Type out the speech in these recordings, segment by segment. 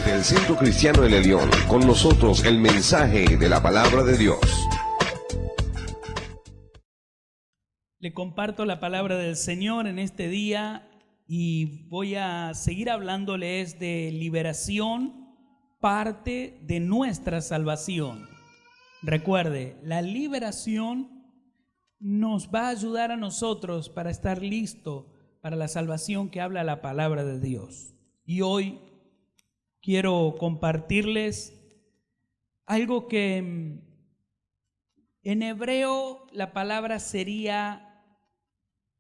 Desde el Centro Cristiano El Elyon, con nosotros el mensaje de la Palabra de Dios. Le comparto la palabra del Señor en este día y voy a seguir hablándoles de liberación, parte de nuestra salvación. Recuerde, la liberación nos va a ayudar a nosotros para estar listos para la salvación que habla la palabra de Dios. Y hoy quiero compartirles algo que en hebreo la palabra sería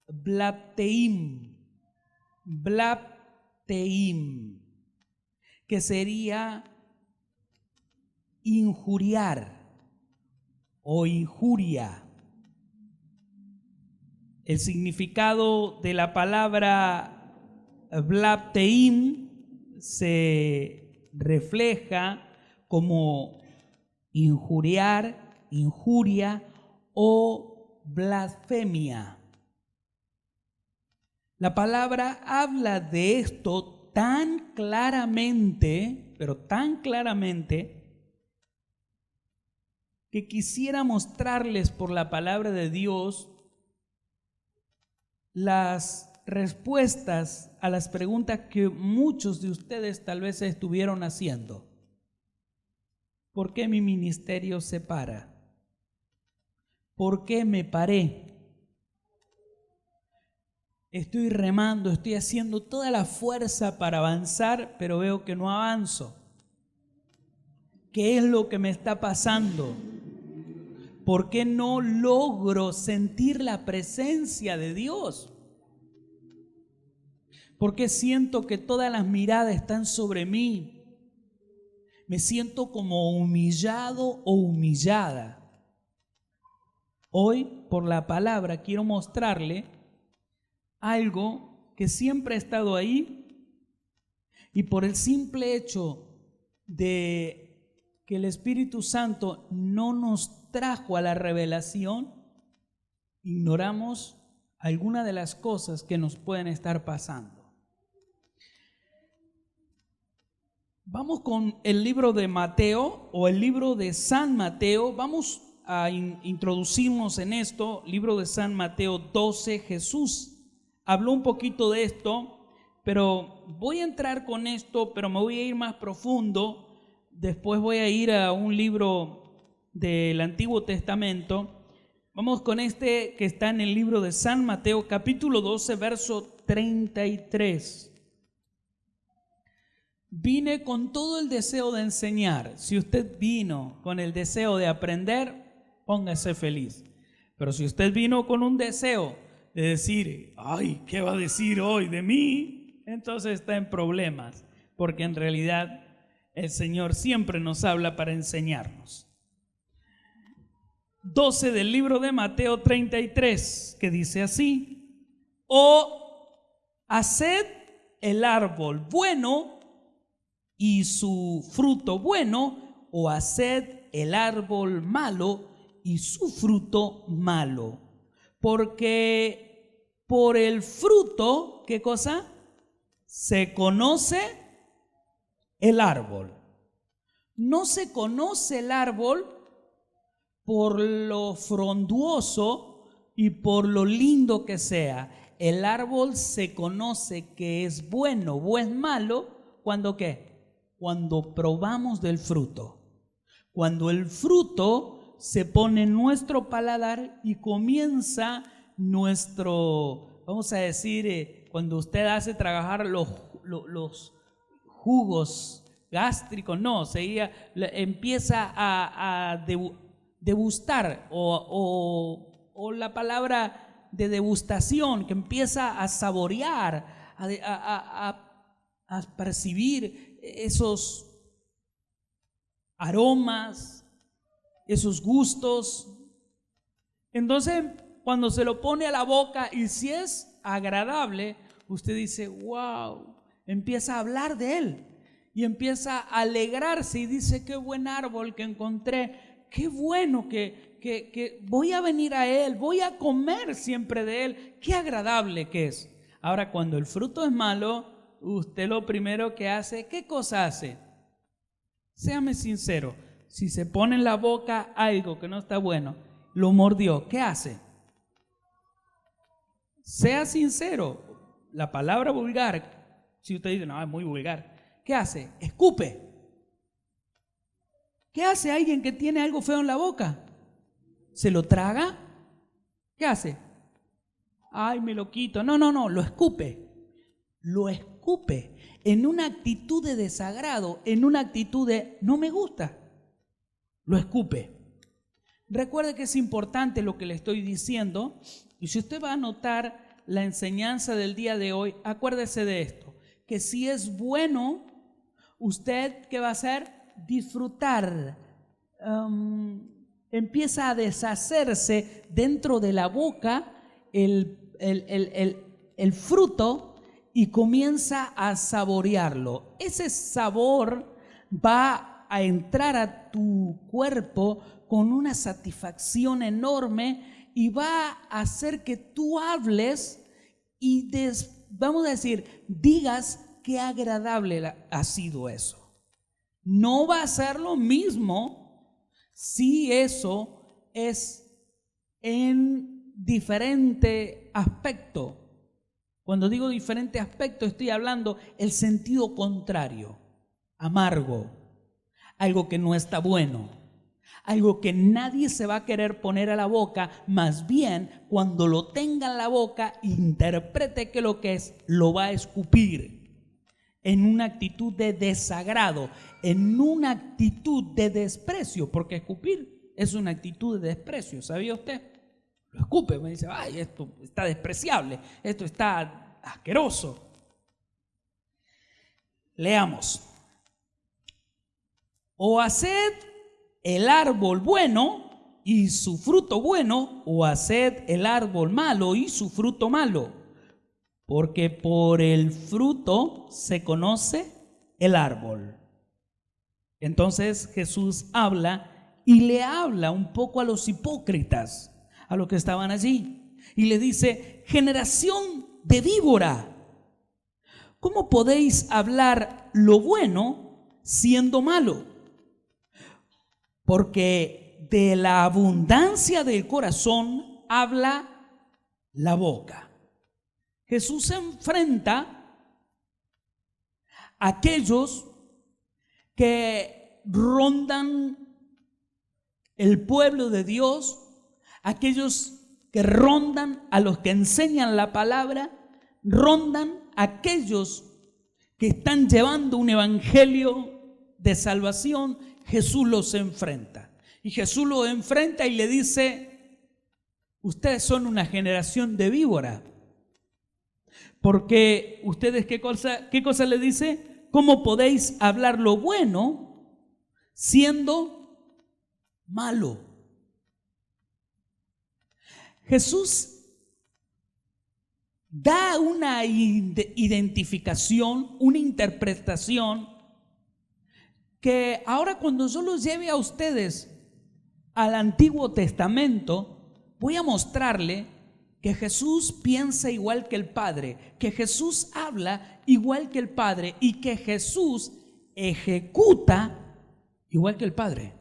blapteim, que sería injuriar o injuria. El significado de la palabra blapteim se refleja como injuriar, injuria o blasfemia. La palabra habla de esto tan claramente, pero tan claramente, que quisiera mostrarles por la palabra de Dios las respuestas a las preguntas que muchos de ustedes tal vez se estuvieron haciendo. ¿Por qué mi ministerio se para? ¿Por qué me paré? Estoy remando, estoy haciendo toda la fuerza para avanzar, pero veo que no avanzo. ¿Qué es lo que me está pasando? ¿Por qué no logro sentir la presencia de Dios? ¿Por qué siento que todas las miradas están sobre mí? Me siento como humillado o humillada. Hoy, por la palabra, quiero mostrarle algo que siempre ha estado ahí y por el simple hecho de que el Espíritu Santo no nos trajo a la revelación, ignoramos algunas de las cosas que nos pueden estar pasando. Vamos con el libro de Mateo o el libro de San Mateo. Vamos a introducirnos en esto. Libro de San Mateo 12. Jesús habló un poquito de esto, pero voy a entrar con esto, pero me voy a ir más profundo. Después voy a ir a un libro del Antiguo Testamento. Vamos con este que está en el libro de San Mateo, capítulo 12, verso 33. Vine con todo el deseo de enseñar. Si usted vino con el deseo de aprender, póngase feliz. Pero si usted vino con un deseo de decir, ay, ¿qué va a decir hoy de mí? Entonces está en problemas, porque en realidad el Señor siempre nos habla para enseñarnos. 12 del libro de Mateo 33, que dice así: o haced el árbol bueno y su fruto bueno, o haced el árbol malo y su fruto malo. Porque por el fruto, ¿qué cosa? Se conoce el árbol. No se conoce el árbol por lo frondoso y por lo lindo que sea. El árbol se conoce que es bueno o es malo, ¿cuándo qué? Cuando probamos del fruto. Cuando el fruto se pone en nuestro paladar y comienza nuestro, vamos a decir, cuando usted hace trabajar los jugos gástricos, no, empieza a degustar o la palabra de degustación, que empieza a saborear, a percibir esos aromas, esos gustos. Entonces, cuando se lo pone a la boca y si es agradable, usted dice, wow, empieza a hablar de él y empieza a alegrarse y dice, qué buen árbol que encontré, qué bueno que voy a venir a él, voy a comer siempre de él, qué agradable que es. Ahora, cuando el fruto es malo, usted lo primero que hace, ¿qué cosa hace? Séame sincero, si se pone en la boca algo que no está bueno, lo mordió, ¿qué hace? Sea sincero, la palabra vulgar, si usted dice, no, es muy vulgar, ¿qué hace? Escupe. ¿Qué hace alguien que tiene algo feo en la boca? ¿Se lo traga? ¿Qué hace? Ay, me lo quito. No, lo escupe. Lo escupe en una actitud de desagrado, en una actitud de no me gusta. Lo escupe. Recuerde que es importante lo que le estoy diciendo, y si usted va a anotar la enseñanza del día de hoy, acuérdese de esto, que si es bueno, usted, ¿qué va a hacer? Disfrutar. Empieza a deshacerse dentro de la boca el fruto y comienza a saborearlo. Ese sabor va a entrar a tu cuerpo con una satisfacción enorme y va a hacer que tú hables y vamos a decir, digas qué agradable ha sido eso. No va a ser lo mismo si eso es en diferente aspecto. Cuando digo diferente aspecto, estoy hablando el sentido contrario, amargo, algo que no está bueno, algo que nadie se va a querer poner a la boca, más bien cuando lo tenga en la boca, interprete que lo que es, lo va a escupir en una actitud de desagrado, en una actitud de desprecio, porque escupir es una actitud de desprecio, ¿sabía usted? Lo escupe, me dice, ay, esto está despreciable, esto está asqueroso. Leamos. O haced el árbol bueno y su fruto bueno, o haced el árbol malo y su fruto malo. Porque por el fruto se conoce el árbol. Entonces Jesús habla y le habla un poco a los hipócritas, a los que estaban allí. Y le dice, generación de víbora, ¿cómo podéis hablar lo bueno siendo malo? Porque de la abundancia del corazón habla la boca. Jesús se enfrenta a aquellos que rondan el pueblo de Dios, aquellos que rondan a los que enseñan la palabra, rondan a aquellos que están llevando un evangelio de salvación. Jesús los enfrenta. Y Jesús los enfrenta y le dice, ustedes son una generación de víbora. Porque ustedes, ¿qué cosa le dice? ¿Cómo podéis hablar lo bueno siendo malo? Jesús da una identificación, una interpretación que ahora cuando yo los lleve a ustedes al Antiguo Testamento, voy a mostrarle que Jesús piensa igual que el Padre, que Jesús habla igual que el Padre y que Jesús ejecuta igual que el Padre.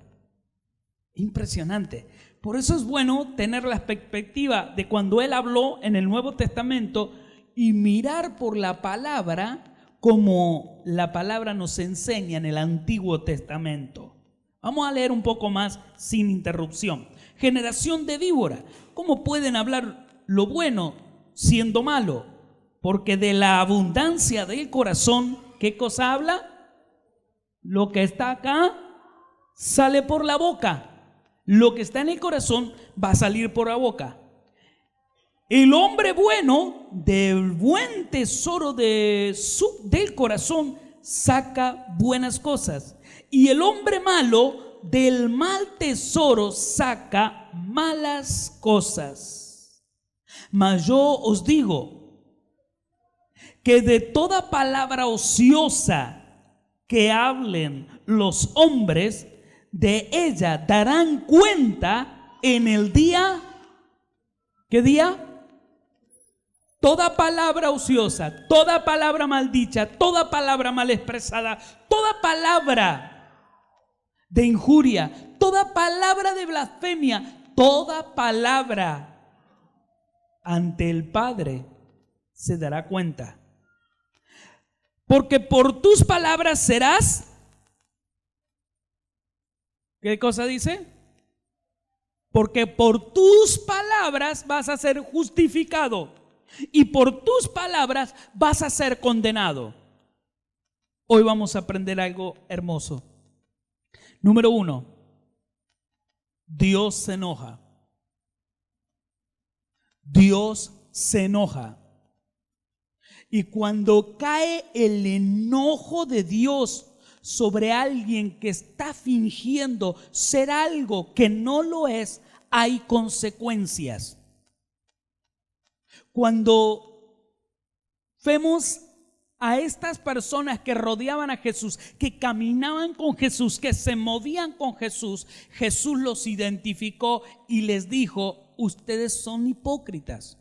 Impresionante. Por eso es bueno tener la perspectiva de cuando Él habló en el Nuevo Testamento y mirar por la palabra como la palabra nos enseña en el Antiguo Testamento. Vamos a leer un poco más sin interrupción. Generación de víbora, ¿cómo pueden hablar lo bueno siendo malo? Porque de la abundancia del corazón, ¿qué cosa habla? Lo que está acá sale por la boca. Lo que está en el corazón va a salir por la boca. El hombre bueno del buen tesoro del corazón saca buenas cosas, y el hombre malo del mal tesoro saca malas cosas. Mas yo os digo que de toda palabra ociosa que hablen los hombres, de ella darán cuenta en el día. ¿Qué día? Toda palabra ociosa, toda palabra maldicha, toda palabra mal expresada, toda palabra de injuria, toda palabra de blasfemia, toda palabra ante el Padre se dará cuenta. Porque por tus palabras serás, ¿qué cosa dice? Porque por tus palabras vas a ser justificado y por tus palabras vas a ser condenado. Hoy vamos a aprender algo hermoso. Número 1, Dios se enoja. Dios se enoja. Y cuando cae el enojo de Dios sobre alguien que está fingiendo ser algo que no lo es, hay consecuencias. Cuando vemos a estas personas que rodeaban a Jesús, que caminaban con Jesús, que se movían con Jesús, Jesús los identificó y les dijo: ustedes son hipócritas.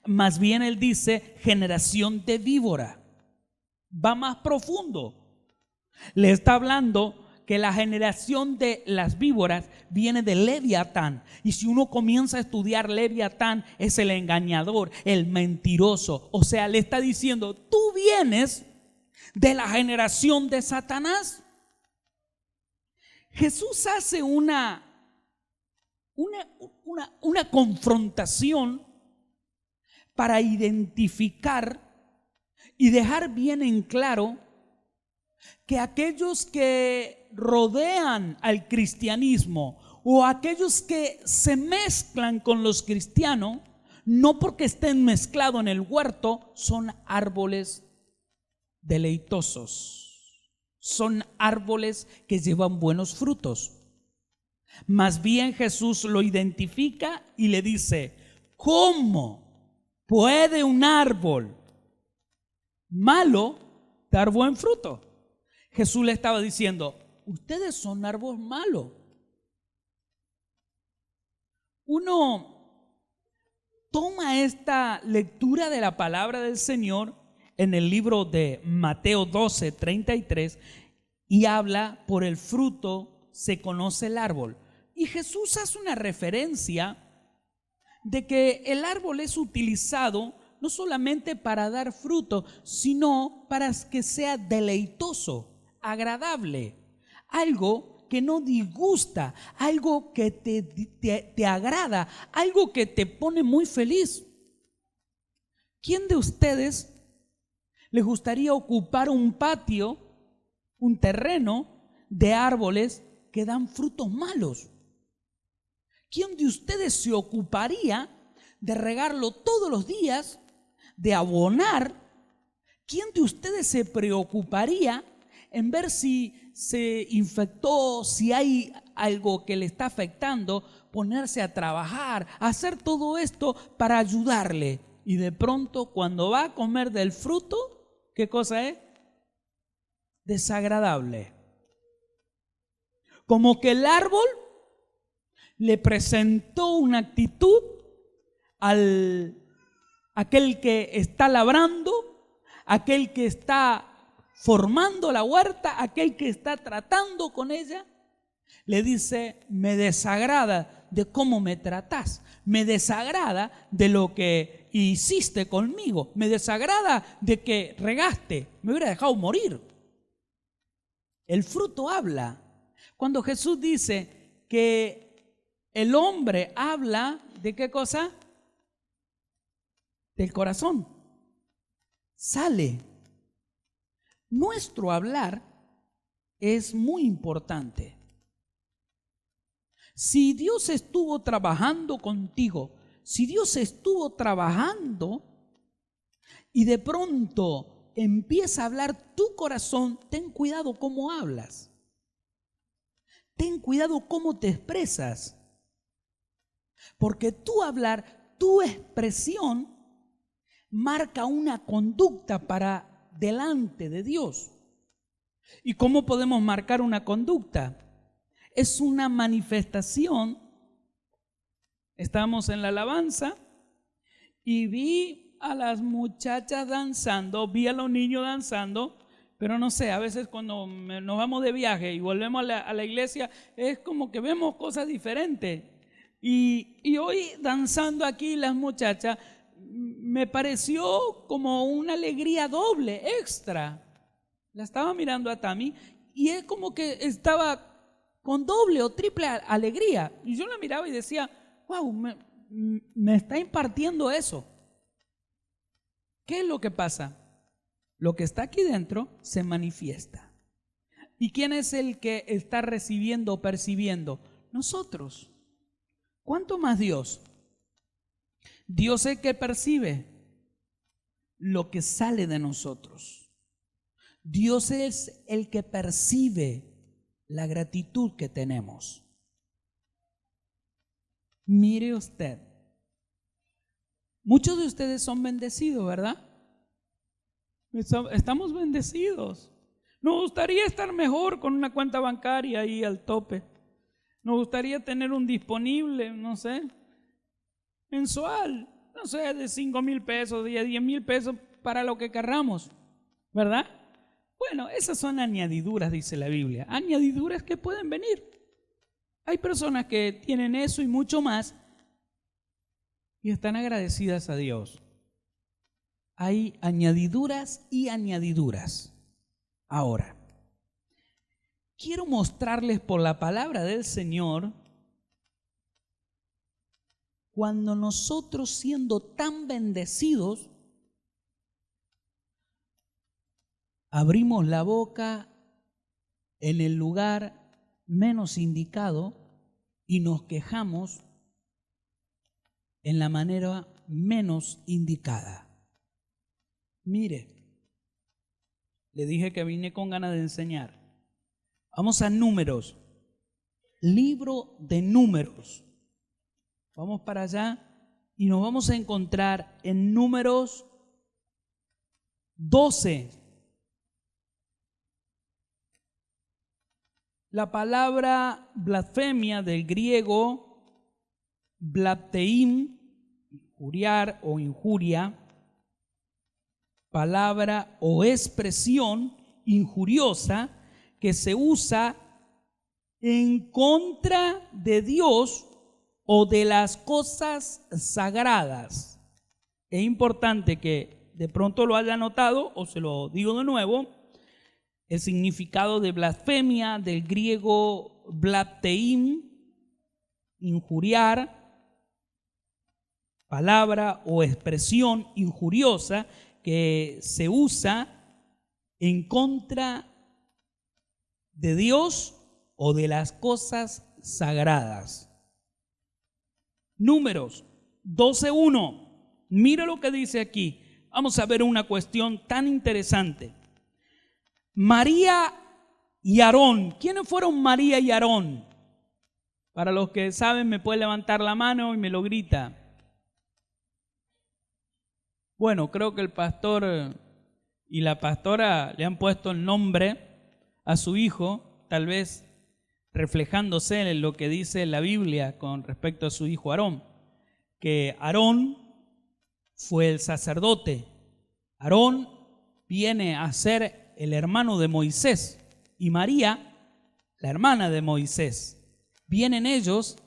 Más bien él dice: generación de víbora. Va más profundo. Le está hablando que la generación de las víboras viene de Leviatán. Y si uno comienza a estudiar, Leviatán es el engañador, el mentiroso. O sea, le está diciendo: tú vienes de la generación de Satanás. Jesús hace una confrontación para identificar y dejar bien en claro que aquellos que rodean al cristianismo o aquellos que se mezclan con los cristianos, no porque estén mezclados en el huerto, son árboles deleitosos, son árboles que llevan buenos frutos. Más bien Jesús lo identifica y le dice: ¿cómo puede un árbol malo dar buen fruto? Jesús le estaba diciendo: ustedes son árboles malos. Uno toma esta lectura de la palabra del Señor en el libro de Mateo 12:33 y habla: por el fruto se conoce el árbol. Y Jesús hace una referencia de que el árbol es utilizado no solamente para dar fruto, sino para que sea deleitoso, agradable, algo que no disgusta, algo que te agrada, algo que te pone muy feliz. ¿Quién de ustedes les gustaría ocupar un patio, un terreno de árboles que dan frutos malos? ¿Quién de ustedes se ocuparía de regarlo todos los días, de abonar? ¿Quién de ustedes se preocuparía en ver si se infectó, si hay algo que le está afectando, ponerse a trabajar, hacer todo esto para ayudarle? Y de pronto, cuando va a comer del fruto, ¿qué cosa es? Desagradable. Como que el árbol le presentó una actitud al aquel que está labrando, aquel que está formando la huerta, aquel que está tratando con ella, le dice: me desagrada de cómo me tratás, me desagrada de lo que hiciste conmigo, me desagrada de que regaste, me hubiera dejado morir. El fruto habla. Cuando Jesús dice que el hombre habla, ¿de qué cosa? Del corazón. Sale. Nuestro hablar es muy importante. Si Dios estuvo trabajando contigo, si Dios estuvo trabajando y de pronto empieza a hablar tu corazón, ten cuidado cómo hablas. Ten cuidado cómo te expresas. Porque tu hablar, tu expresión marca una conducta para delante de Dios. ¿Y cómo podemos marcar una conducta? Es una manifestación. Estábamos en la alabanza y vi a las muchachas danzando, vi a los niños danzando, Pero no sé, a veces cuando nos vamos de viaje y volvemos a la iglesia, es como que vemos cosas diferentes. Y hoy danzando aquí las muchachas, me pareció como una alegría doble, extra. La estaba mirando a Tami y es como que estaba con doble o triple alegría. Y yo la miraba y decía, wow, me está impartiendo eso. ¿Qué es lo que pasa? Lo que está aquí dentro se manifiesta. ¿Y quién es el que está recibiendo o percibiendo? Nosotros. ¿Cuánto más Dios? Dios es el que percibe lo que sale de nosotros. Dios es el que percibe la gratitud que tenemos. Mire usted, muchos de ustedes son bendecidos, ¿verdad? Estamos bendecidos. Nos gustaría estar mejor con una cuenta bancaria ahí al tope. Nos gustaría tener un disponible, no sé, mensual, no sé, de 5,000 pesos, de 10,000 pesos para lo que querramos, ¿verdad? Bueno, esas son añadiduras, dice la Biblia, añadiduras que pueden venir. Hay personas que tienen eso y mucho más y están agradecidas a Dios. Hay añadiduras y añadiduras. Ahora, quiero mostrarles por la palabra del Señor, cuando nosotros siendo tan bendecidos, abrimos la boca en el lugar menos indicado y nos quejamos en la manera menos indicada. Mire, le dije que vine con ganas de enseñar. Vamos a Números, libro de Números. Vamos para allá y nos vamos a encontrar en Números 12. La palabra blasfemia del griego blasfeim, injuriar o injuria, palabra o expresión injuriosa que se usa en contra de Dios o de las cosas sagradas. Es importante que de pronto lo haya notado o se lo digo de nuevo. El significado de blasfemia del griego blasfeim, injuriar, palabra o expresión injuriosa que se usa en contra de Dios o de las cosas sagradas. Números 12:1. Mira lo que dice aquí. Vamos a ver una cuestión tan interesante. María y Aarón. ¿Quiénes fueron María y Aarón? Para los que saben, me puede levantar la mano y me lo grita. Bueno, creo que el pastor y la pastora le han puesto el nombre a su hijo, tal vez reflejándose en lo que dice la Biblia con respecto a su hijo Aarón, que Aarón fue el sacerdote. Aarón viene a ser el hermano de Moisés y María, la hermana de Moisés. Vienen ellos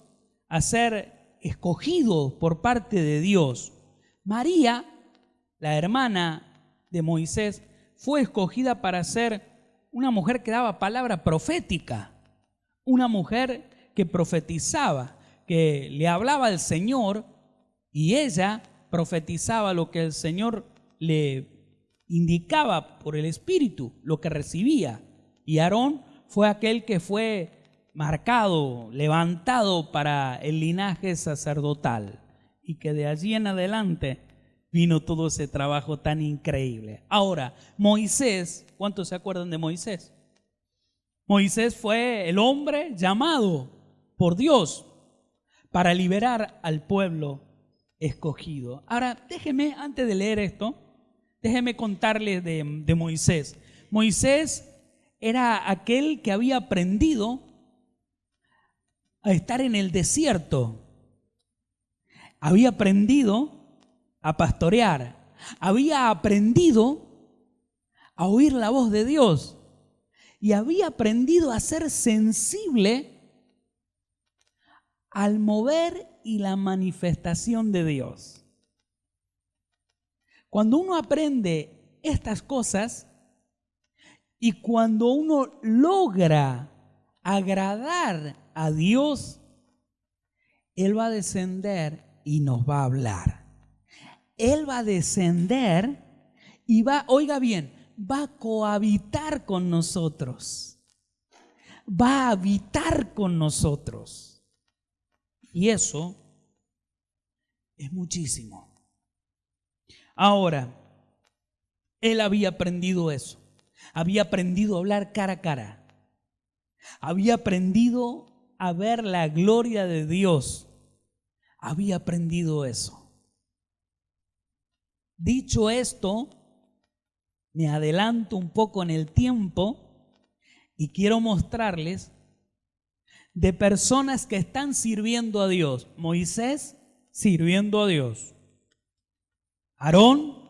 a ser escogidos por parte de Dios. María, la hermana de Moisés, fue escogida para ser una mujer que daba palabra profética, una mujer que profetizaba, que le hablaba al Señor y ella profetizaba lo que el Señor le indicaba por el Espíritu, lo que recibía. Y Aarón fue aquel que fue marcado, levantado para el linaje sacerdotal y que de allí en adelante vino todo ese trabajo tan increíble. Ahora, Moisés, ¿cuántos se acuerdan de Moisés? Moisés fue el hombre llamado por Dios para liberar al pueblo escogido. Ahora, déjeme, antes de leer esto, déjeme contarles de Moisés. Moisés era aquel que había aprendido a estar en el desierto. Había aprendido a pastorear. Había aprendido a oír la voz de Dios y había aprendido a ser sensible al mover y la manifestación de Dios. Cuando uno aprende estas cosas y cuando uno logra agradar a Dios, Él va a descender y nos va a hablar. Él va a descender y va, oiga bien, va a cohabitar con nosotros. Va a habitar con nosotros. Y eso es muchísimo. Ahora, él había aprendido eso. Había aprendido a hablar cara a cara. Había aprendido a ver la gloria de Dios. Había aprendido eso. Dicho esto, me adelanto un poco en el tiempo y quiero mostrarles de personas que están sirviendo a Dios. Moisés sirviendo a Dios. Aarón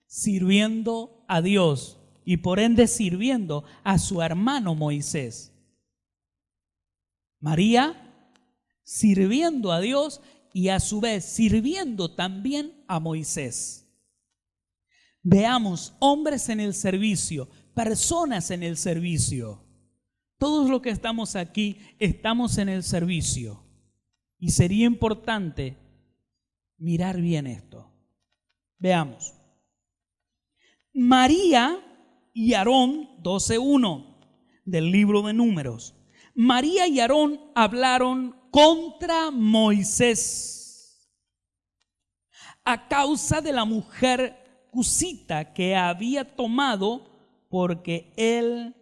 sirviendo a Dios y por ende sirviendo a su hermano Moisés. María sirviendo a Dios y a su vez sirviendo también a Moisés. Veamos hombres en el servicio, personas en el servicio. Todos los que estamos aquí estamos en el servicio y sería importante mirar bien esto. Veamos. María y Aarón, 12:1 del libro de Números. María y Aarón hablaron contra Moisés a causa de la mujer cusita que había tomado, porque él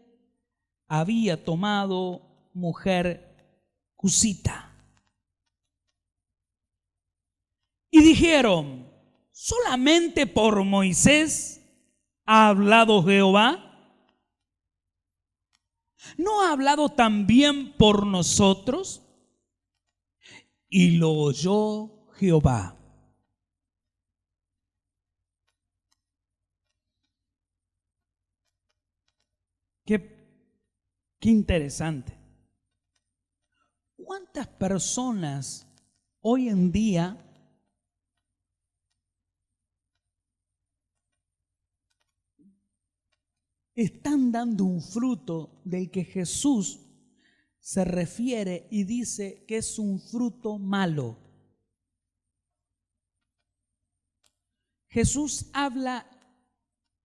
había tomado mujer cusita. Y dijeron: ¿solamente por Moisés ha hablado Jehová? ¿No ha hablado también por nosotros? Y lo oyó Jehová. Qué interesante. ¿Cuántas personas hoy en día están dando un fruto del que Jesús se refiere y dice que es un fruto malo? Jesús habla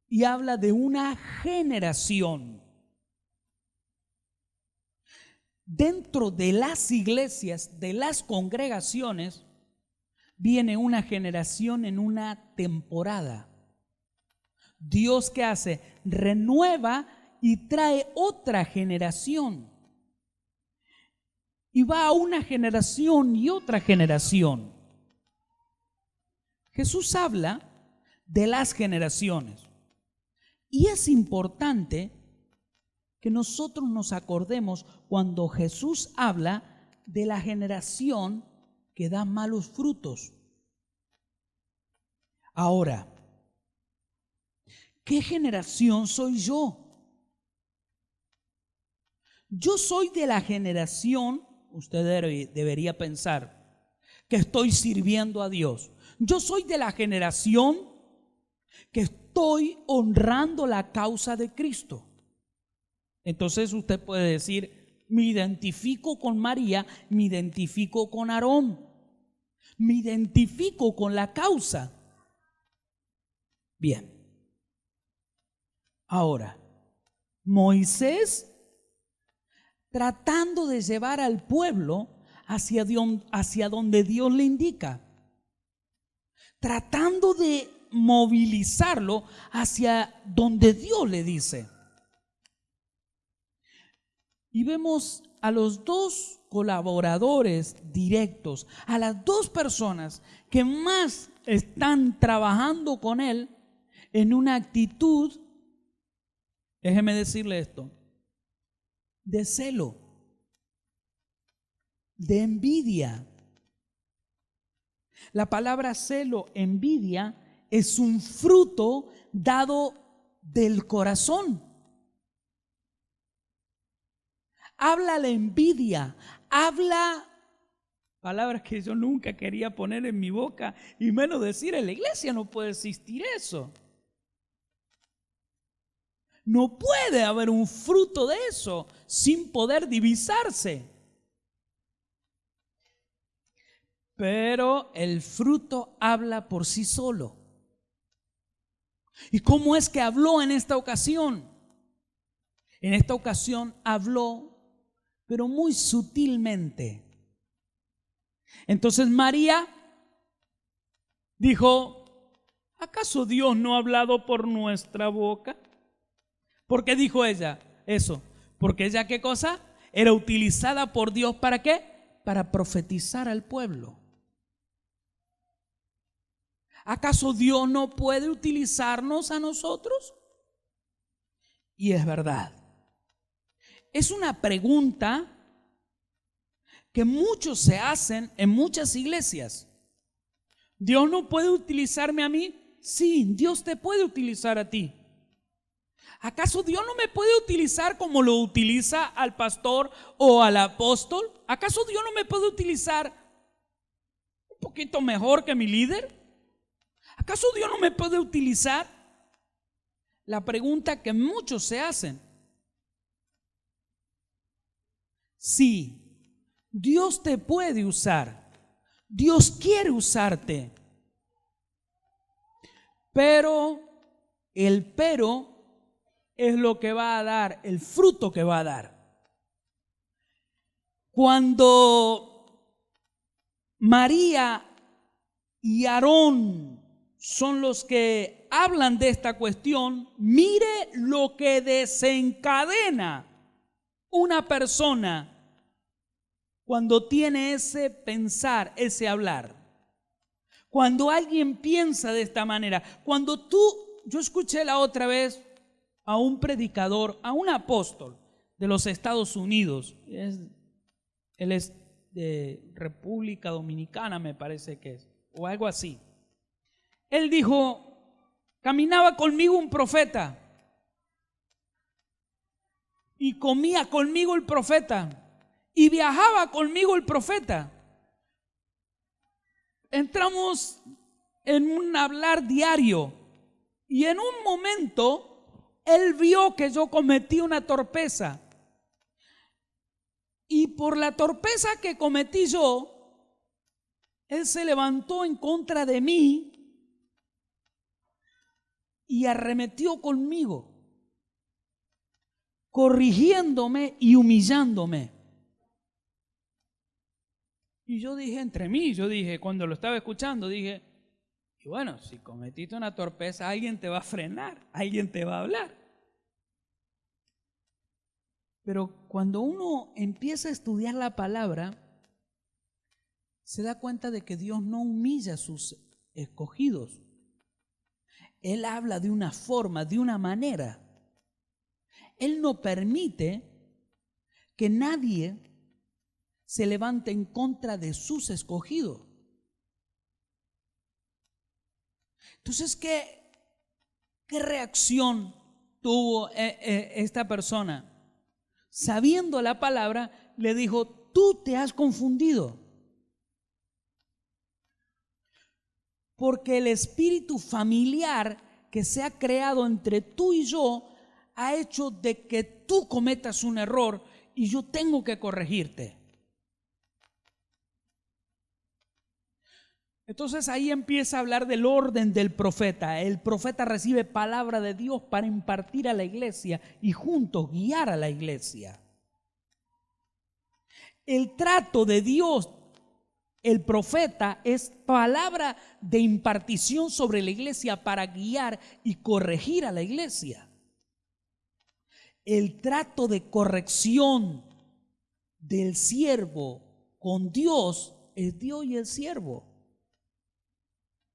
de una generación. Dentro de las iglesias, de las congregaciones, viene una generación en una temporada. Dios, ¿qué hace? Renueva y trae otra generación. Y va a una generación y otra generación. Jesús habla de las generaciones. Y es importante que nosotros nos acordemos cuando Jesús habla de la generación que da malos frutos. Ahora, ¿qué generación soy yo? Yo soy de la generación, usted debería pensar, que estoy sirviendo a Dios. Yo soy de la generación que estoy honrando la causa de Cristo. Entonces usted puede decir: me identifico con María, me identifico con Aarón, me identifico con la causa. Bien. Ahora, Moisés, tratando de llevar al pueblo hacia donde Dios le indica, tratando de movilizarlo hacia donde Dios le dice. Y vemos a los dos colaboradores directos, a las dos personas que más están trabajando con él en una actitud, déjeme decirle esto, de celo, de envidia. La palabra celo, envidia, es un fruto dado del corazón. Habla la envidia, habla palabras que yo nunca quería poner en mi boca y menos decir en la iglesia. No puede existir eso. No puede haber un fruto de eso sin poder divisarse. Pero el fruto habla por sí solo. ¿Y cómo es que habló en esta ocasión? En esta ocasión habló, pero muy sutilmente. Entonces María dijo: ¿acaso Dios no ha hablado por nuestra boca? ¿Por qué dijo ella eso? Porque ella, ¿qué cosa? Era utilizada por Dios, ¿para qué? Para profetizar al pueblo. ¿Acaso Dios no puede utilizarnos a nosotros? Y es verdad. Es una pregunta que muchos se hacen en muchas iglesias. ¿Dios no puede utilizarme a mí? Sí, Dios te puede utilizar a ti. ¿Acaso Dios no me puede utilizar como lo utiliza al pastor o al apóstol? ¿Acaso Dios no me puede utilizar un poquito mejor que mi líder? ¿Acaso Dios no me puede utilizar? La pregunta que muchos se hacen. Sí, Dios te puede usar. Dios quiere usarte. Pero el pero es lo que va a dar, el fruto que va a dar. Cuando María y Aarón son los que hablan de esta cuestión, mire lo que desencadena una persona cuando tiene ese pensar, ese hablar. Cuando alguien piensa de esta manera, yo escuché la otra vez a un predicador, a un apóstol de los Estados Unidos, él es de República Dominicana, me parece que es, o algo así. Él dijo: caminaba conmigo un profeta y comía conmigo el profeta y viajaba conmigo el profeta. Entramos en un hablar diario y en un momento él vio que yo cometí una torpeza. Y por la torpeza que cometí yo, él se levantó en contra de mí y arremetió conmigo, corrigiéndome y humillándome. Y yo dije entre mí, cuando lo estaba escuchando, dije: y bueno, si cometiste una torpeza, alguien te va a frenar, alguien te va a hablar. Pero cuando uno empieza a estudiar la palabra, se da cuenta de que Dios no humilla a sus escogidos. Él habla de una forma, de una manera. Él no permite que nadie se levante en contra de sus escogidos. Entonces, ¿qué reacción tuvo esta persona? Sabiendo la palabra, le dijo: tú te has confundido. Porque el espíritu familiar que se ha creado entre tú y yo ha hecho de que tú cometas un error y yo tengo que corregirte. Entonces ahí empieza a hablar del orden del profeta. El profeta recibe palabra de Dios para impartir a la iglesia y juntos guiar a la iglesia. El trato de Dios, el profeta, es palabra de impartición sobre la iglesia para guiar y corregir a la iglesia. El trato de corrección del siervo con Dios es Dios y el siervo.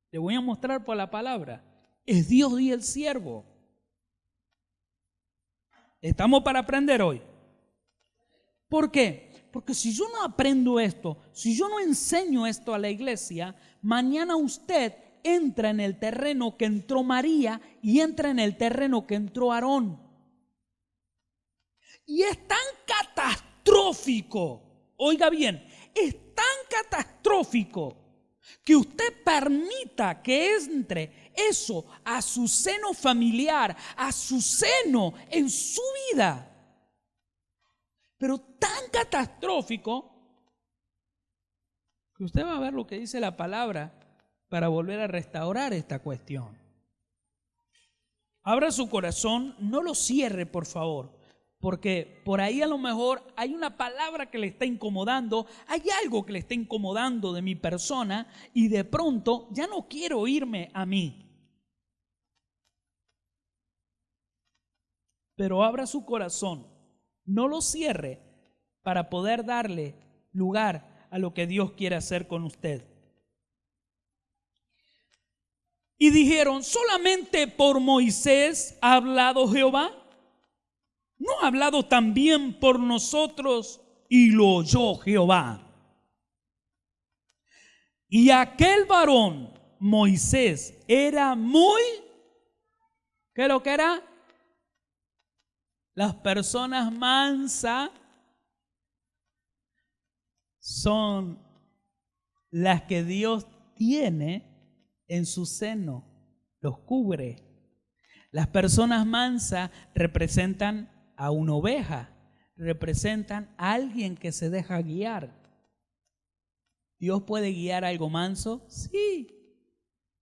Te voy a mostrar por la palabra. Es Dios y el siervo. Estamos para aprender hoy. ¿Por qué? Porque si yo no aprendo esto, si yo no enseño esto a la iglesia, mañana usted entra en el terreno que entró María y entra en el terreno que entró Aarón. Y es tan catastrófico, oiga bien, es tan catastrófico que usted permita que entre eso a su seno familiar, a su seno en su vida. Pero tan catastrófico que usted va a ver lo que dice la palabra para volver a restaurar esta cuestión. Abra su corazón, no lo cierre, por favor, porque por ahí a lo mejor hay una palabra que le está incomodando, hay algo que le está incomodando de mi persona y de pronto ya no quiero irme a mí. Pero abra su corazón, no lo cierre para poder darle lugar a lo que Dios quiere hacer con usted. Y dijeron, ¿solamente por Moisés ha hablado Jehová? ¿No ha hablado también por nosotros? Y lo oyó Jehová. Y aquel varón, Moisés, era muy, ¿qué es lo que era? Las personas mansas son las que Dios tiene en su seno, los cubre. Las personas mansas representan a una oveja, representan a alguien que se deja guiar. ¿Dios puede guiar a algo manso? Sí.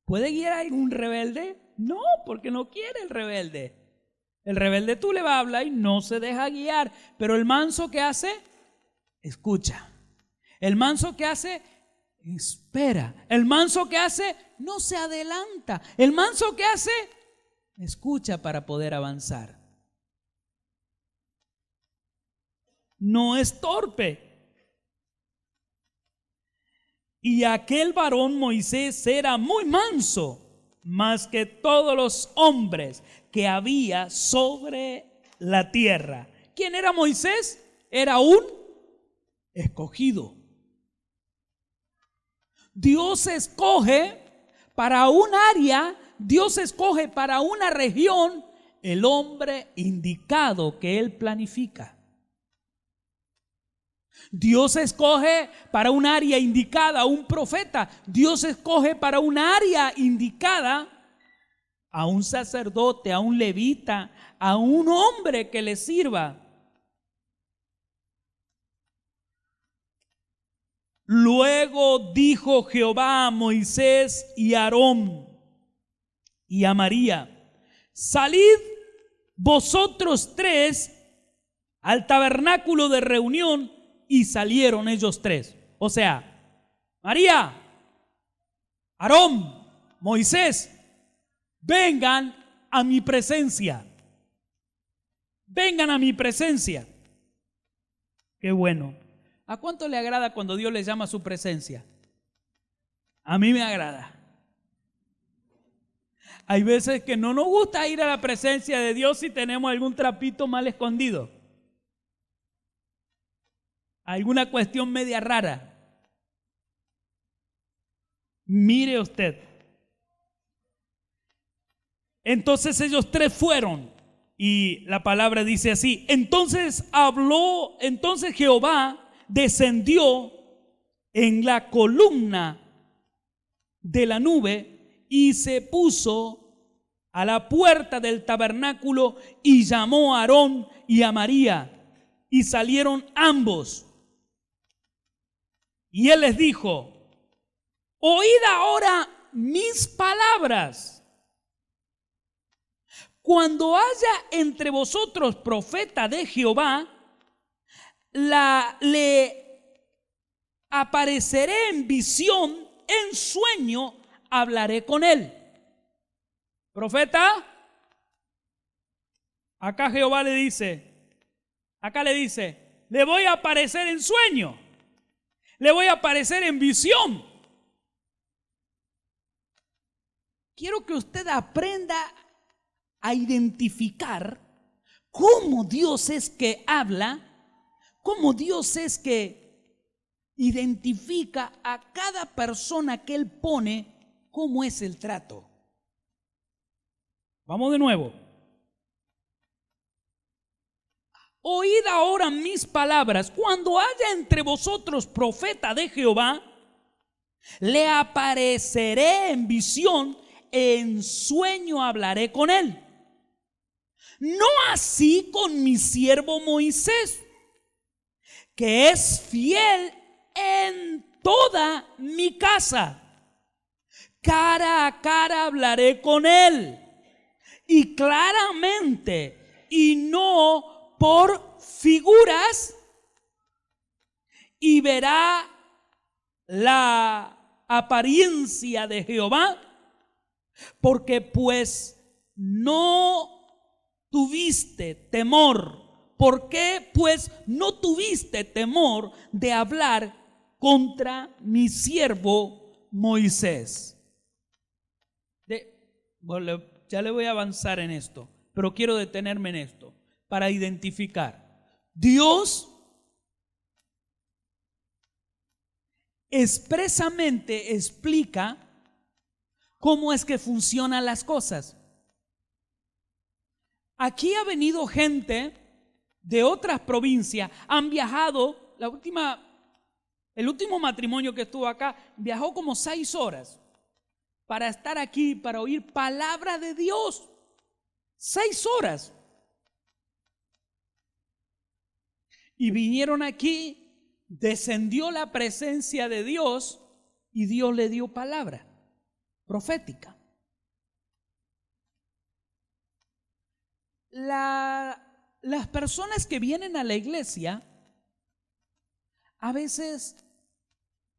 ¿Puede guiar a algún rebelde? No, porque no quiere el rebelde. El rebelde tú le vas a hablar y no se deja guiar. Pero el manso, ¿qué hace? Escucha. El manso, ¿qué hace? Espera. El manso, ¿qué hace? No se adelanta. El manso, ¿qué hace? Escucha para poder avanzar. No es torpe. Y aquel varón Moisés era muy manso, más que todos los hombres que había sobre la tierra. ¿Quién era Moisés? Era un escogido. Dios escoge para un área, Dios escoge para una región el hombre indicado que Él planifica. Dios escoge para un área indicada a un profeta. Dios escoge para un área indicada a un sacerdote, a un levita, a un hombre que le sirva. Luego dijo Jehová a Moisés y a Aarón y a María: salid vosotros tres al tabernáculo de reunión. Y salieron ellos tres. O sea, María, Aarón, Moisés, vengan a mi presencia. Vengan a mi presencia. Qué bueno. ¿A cuánto le agrada cuando Dios les llama a su presencia? A mí me agrada. Hay veces que no nos gusta ir a la presencia de Dios si tenemos algún trapito mal escondido. Alguna cuestión media rara. Mire usted. Entonces ellos tres fueron. Y la palabra dice así: entonces Jehová descendió en la columna de la nube y se puso a la puerta del tabernáculo y llamó a Aarón y a María, y salieron ambos. Y él les dijo: oíd ahora mis palabras. Cuando haya entre vosotros profeta de Jehová, le apareceré en visión, en sueño hablaré con él. Profeta, acá Jehová le dice, le voy a aparecer en sueño. Le voy a aparecer en visión. Quiero que usted aprenda a identificar cómo Dios es que habla, cómo Dios es que identifica a cada persona que Él pone ¿cómo es el trato? Vamos de nuevo. Oíd ahora mis palabras. Cuando haya entre vosotros profeta de Jehová, le apareceré en visión, en sueño hablaré con él. No así con mi siervo Moisés, que es fiel en toda mi casa. Cara a cara hablaré con él, y claramente, y no por figuras, y verá la apariencia de Jehová, porque pues no tuviste temor. ¿Por qué pues no tuviste temor de hablar contra mi siervo Moisés? Ya le voy a avanzar en esto, pero quiero detenerme en esto para identificar. Dios expresamente explica cómo es que funcionan las cosas. Aquí ha venido gente de otras provincias, han viajado. El último matrimonio que estuvo acá viajó como 6 horas para estar aquí, para oír palabra de Dios. 6 horas. Y vinieron aquí, descendió la presencia de Dios y Dios le dio palabra profética. Las personas que vienen a la iglesia a veces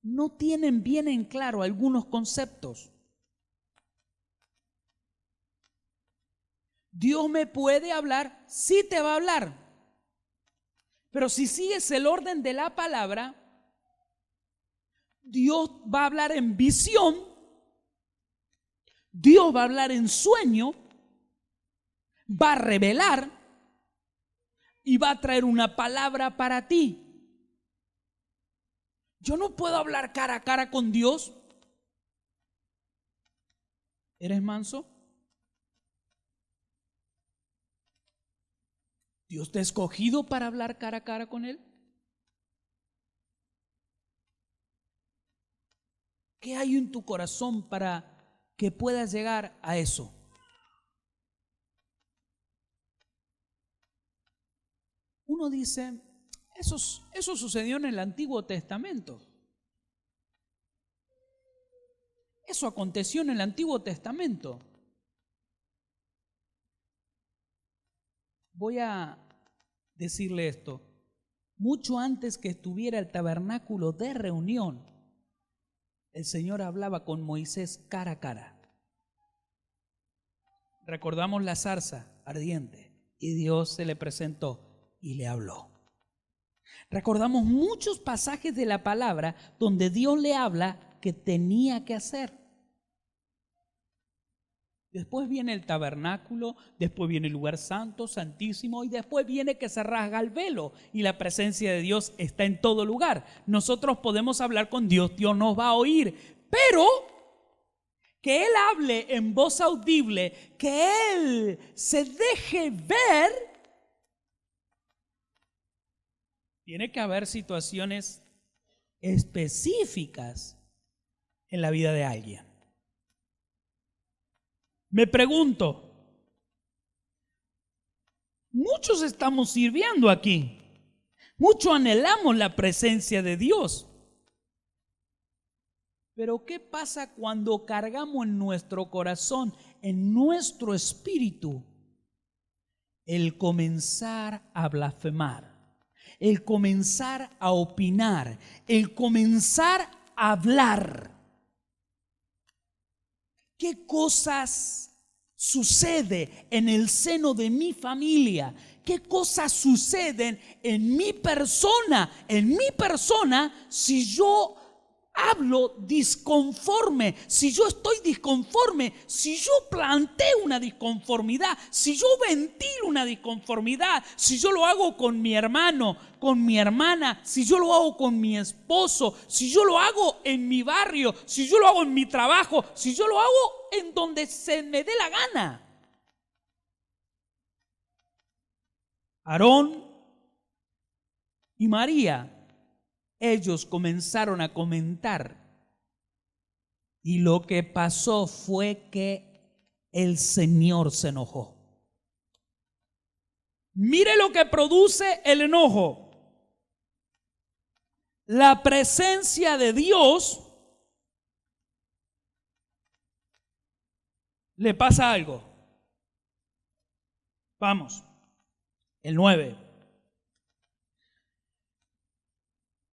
no tienen bien en claro algunos conceptos. Dios me puede hablar, sí te va a hablar, pero si sigues el orden de la palabra, Dios va a hablar en visión, Dios va a hablar en sueño, va a revelar y va a traer una palabra para ti. Yo no puedo hablar cara a cara con Dios. ¿Eres manso? ¿Dios te ha escogido para hablar cara a cara con Él? ¿Qué hay en tu corazón para que puedas llegar a eso? Uno dice, eso sucedió en el Antiguo Testamento. Eso aconteció en el Antiguo Testamento. Voy a decirle esto. Mucho antes que estuviera el tabernáculo de reunión, el Señor hablaba con Moisés cara a cara. Recordamos la zarza ardiente y Dios se le presentó y le habló. Recordamos muchos pasajes de la palabra donde Dios le habla que tenía que hacer. Después viene el tabernáculo, después viene el lugar santo, santísimo, y después viene que se rasga el velo y la presencia de Dios está en todo lugar. Nosotros podemos hablar con Dios, Dios nos va a oír, pero que Él hable en voz audible, que Él se deje ver, tiene que haber situaciones específicas en la vida de alguien. Me pregunto, muchos estamos sirviendo aquí, muchos anhelamos la presencia de Dios, pero ¿qué pasa cuando cargamos en nuestro corazón, en nuestro espíritu, el comenzar a blasfemar, el comenzar a opinar, el comenzar a hablar? ¿Qué cosas sucede en el seno de mi familia? ¿Qué cosas suceden en mi persona? En mi persona, si yo hablo disconforme, si yo estoy disconforme, si yo planteo una disconformidad, si yo ventilo una disconformidad, si yo lo hago con mi hermano, con mi hermana, si yo lo hago con mi esposo, si yo lo hago en mi barrio, si yo lo hago en mi trabajo, si yo lo hago en donde se me dé la gana. Aarón y María, ellos comenzaron a comentar, y lo que pasó fue que el Señor se enojó. Mire lo que produce el enojo. La presencia de Dios, le pasa algo. Vamos, el 9.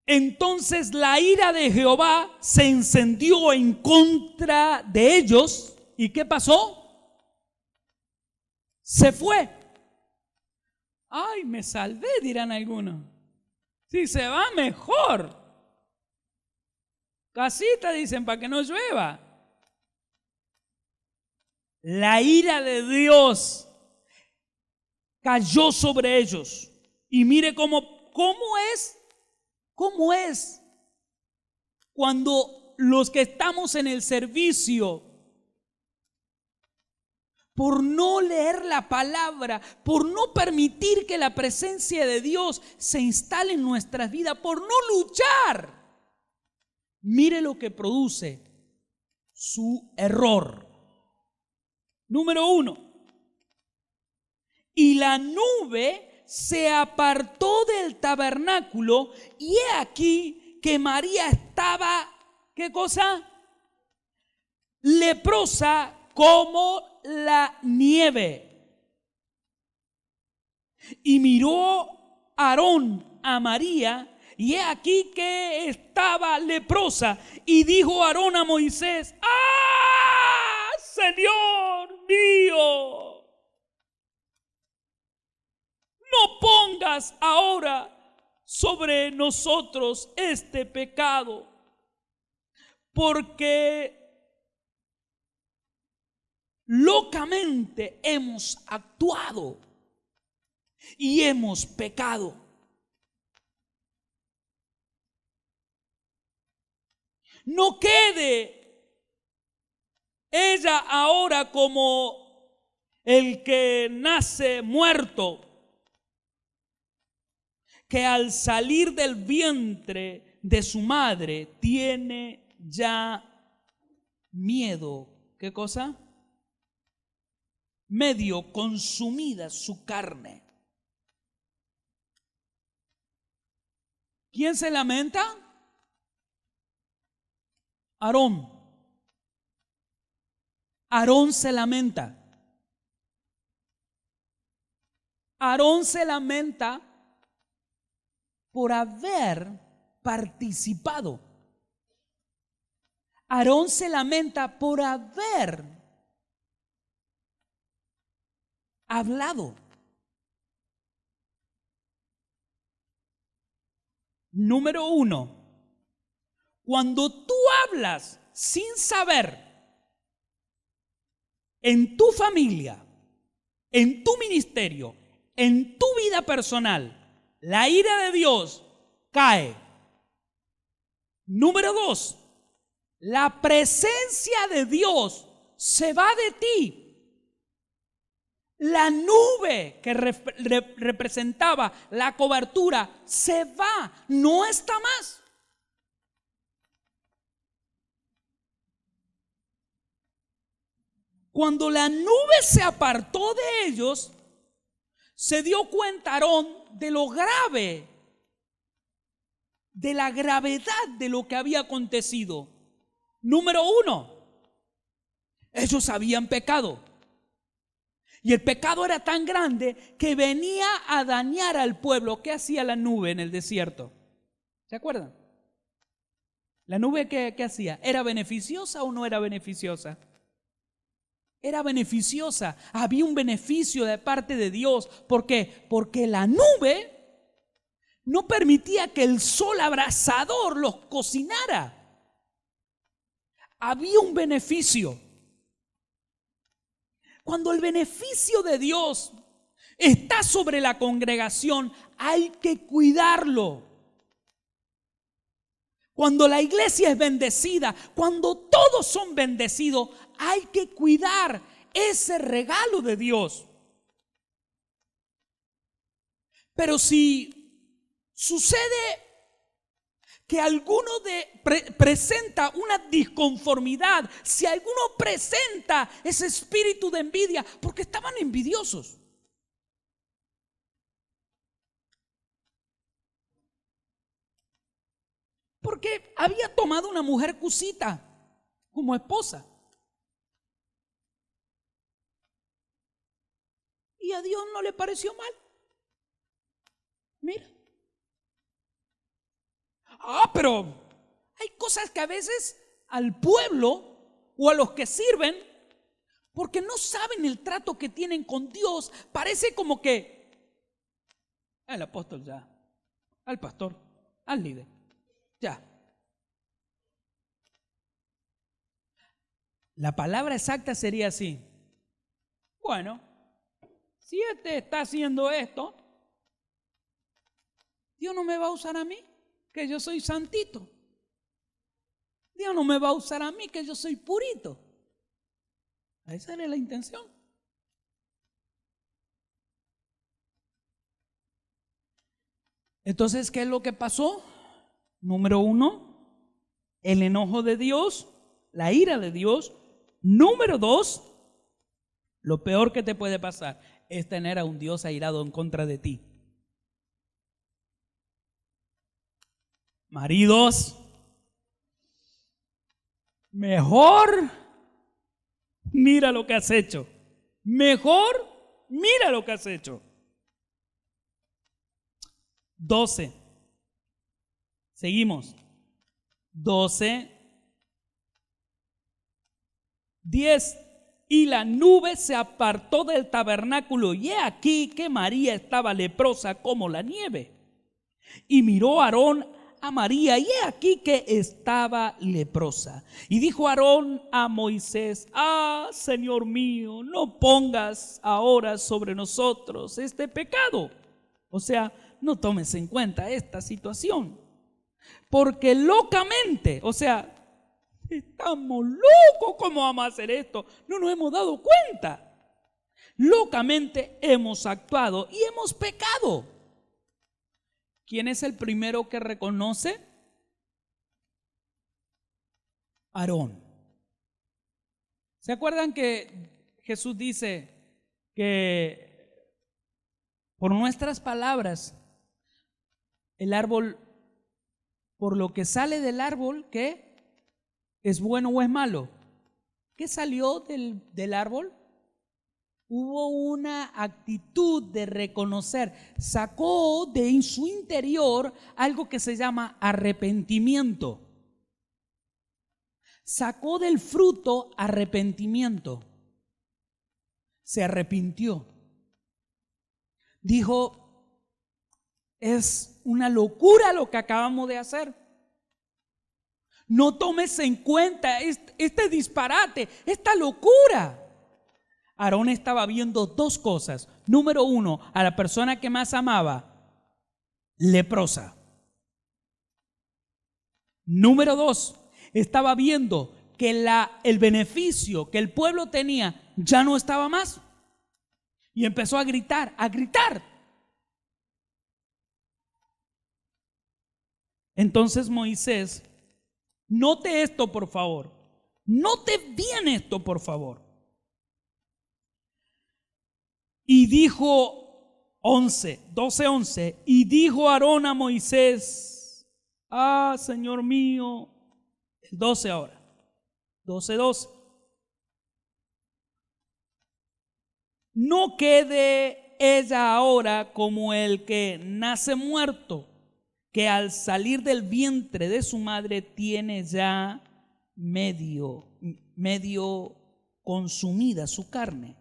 Entonces la ira de Jehová se encendió en contra de ellos. ¿Y qué pasó? Se fue. Ay, me salvé, dirán algunos. Si se va, mejor. Casita, dicen, para que no llueva. La ira de Dios cayó sobre ellos. Y mire cómo es cuando los que estamos en el servicio, por no leer la palabra, por no permitir que la presencia de Dios se instale en nuestras vidas, por no luchar, mire lo que produce su error. Número 1. Y la nube se apartó del tabernáculo, y he aquí que María estaba, ¿qué cosa? Leprosa como la nieve. Y miró Aarón a María, y he aquí que estaba leprosa. Y dijo Aarón a Moisés: ¡Ah, Señor mío! No pongas ahora sobre nosotros este pecado, porque locamente hemos actuado y hemos pecado. No quede ella ahora como el que nace muerto, que al salir del vientre de su madre tiene ya miedo. ¿Qué cosa? Medio consumida su carne. ¿Quién se lamenta? Aarón. Aarón se lamenta. Aarón se lamenta por haber participado. Aarón se lamenta por haber hablado. Número 1. Cuando tú hablas sin saber en tu familia, en tu ministerio, en tu vida personal, la ira de Dios cae. Número 2, la presencia de Dios se va de ti. La nube que representaba la cobertura se va, no está más. Cuando la nube se apartó de ellos, se dio cuenta Aarón de lo grave, de la gravedad de lo que había acontecido. Número 1, ellos habían pecado. Y el pecado era tan grande que venía a dañar al pueblo. ¿Qué hacía la nube en el desierto? ¿Se acuerdan? ¿La nube qué hacía? ¿Era beneficiosa o no era beneficiosa? Era beneficiosa. Había un beneficio de parte de Dios. ¿Por qué? Porque la nube no permitía que el sol abrasador los cocinara. había un beneficio. Cuando el beneficio de Dios está sobre la congregación, hay que cuidarlo. Cuando la iglesia es bendecida, cuando todos son bendecidos, hay que cuidar ese regalo de Dios. Pero si sucede que alguno presenta una disconformidad, si alguno presenta ese espíritu de envidia, porque estaban envidiosos. Porque había tomado una mujer cusita como esposa. Y a Dios no le pareció mal. Mira. Pero hay cosas que a veces al pueblo o a los que sirven, porque no saben el trato que tienen con Dios, parece como que al apóstol ya, al pastor, al líder, ya. La palabra exacta sería así. Bueno, si este está haciendo esto, Dios no me va a usar a mí, que yo soy santito. Dios no me va a usar a mí, que yo soy purito. Esa era la intención. Entonces, ¿qué es lo que pasó? Número 1, el enojo de Dios, la ira de Dios. Número 2, lo peor que te puede pasar es tener a un Dios airado en contra de ti. Maridos, mejor mira lo que has hecho. Mejor mira lo que has hecho. 12. Seguimos. 12. 10. Y la nube se apartó del tabernáculo, y he aquí que María estaba leprosa como la nieve. Y miró Aarón a María, y he aquí que estaba leprosa. Y dijo Aarón a Moisés: Señor mío, no pongas ahora sobre nosotros este pecado. O sea, no tomes en cuenta esta situación, porque locamente, o sea, estamos locos, ¿cómo vamos a hacer esto? No nos hemos dado cuenta. Locamente hemos actuado y hemos pecado. ¿Quién es el primero que reconoce? Aarón. ¿Se acuerdan que Jesús dice que por nuestras palabras el árbol, por lo que sale del árbol, ¿qué? ¿Es bueno o es malo? ¿Qué salió del árbol? Hubo una actitud de reconocer, sacó de su interior algo que se llama arrepentimiento. Sacó del fruto arrepentimiento. Se arrepintió. Dijo: es una locura lo que acabamos de hacer. No tomes en cuenta este disparate, esta locura. Aarón estaba viendo dos cosas. Número 1, a la persona que más amaba, leprosa. Número 2, estaba viendo que el beneficio que el pueblo tenía ya no estaba más. Y empezó a gritar, a gritar. Entonces Moisés, note esto por favor. Note bien esto por favor. Y dijo 12:11, y dijo Aarón a Moisés: Señor mío, el 12 ahora, 12:12. No quede ella ahora como el que nace muerto, que al salir del vientre de su madre tiene ya medio consumida su carne.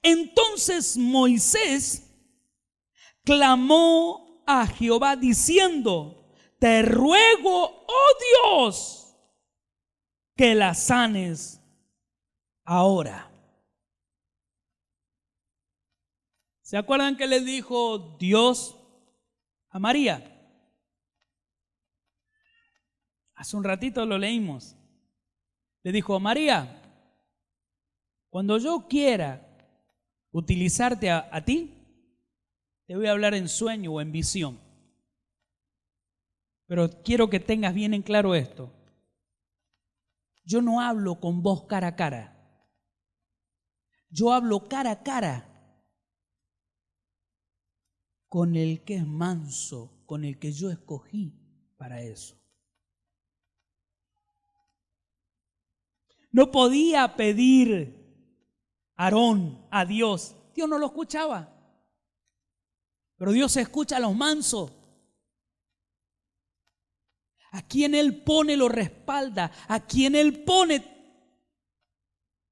Entonces Moisés clamó a Jehová diciendo: te ruego, oh Dios, que la sanes ahora. ¿Se acuerdan que le dijo Dios a María? Hace un ratito lo leímos. Le dijo: María, cuando yo quiera utilizarte a ti, te voy a hablar en sueño o en visión. Pero quiero que tengas bien en claro esto. Yo no hablo con vos cara a cara. Yo hablo cara a cara con el que es manso, con el que yo escogí para eso. No podía pedir Aarón a Dios. Dios no lo escuchaba. Pero Dios escucha a los mansos. A quien Él pone lo respalda. A quien Él pone,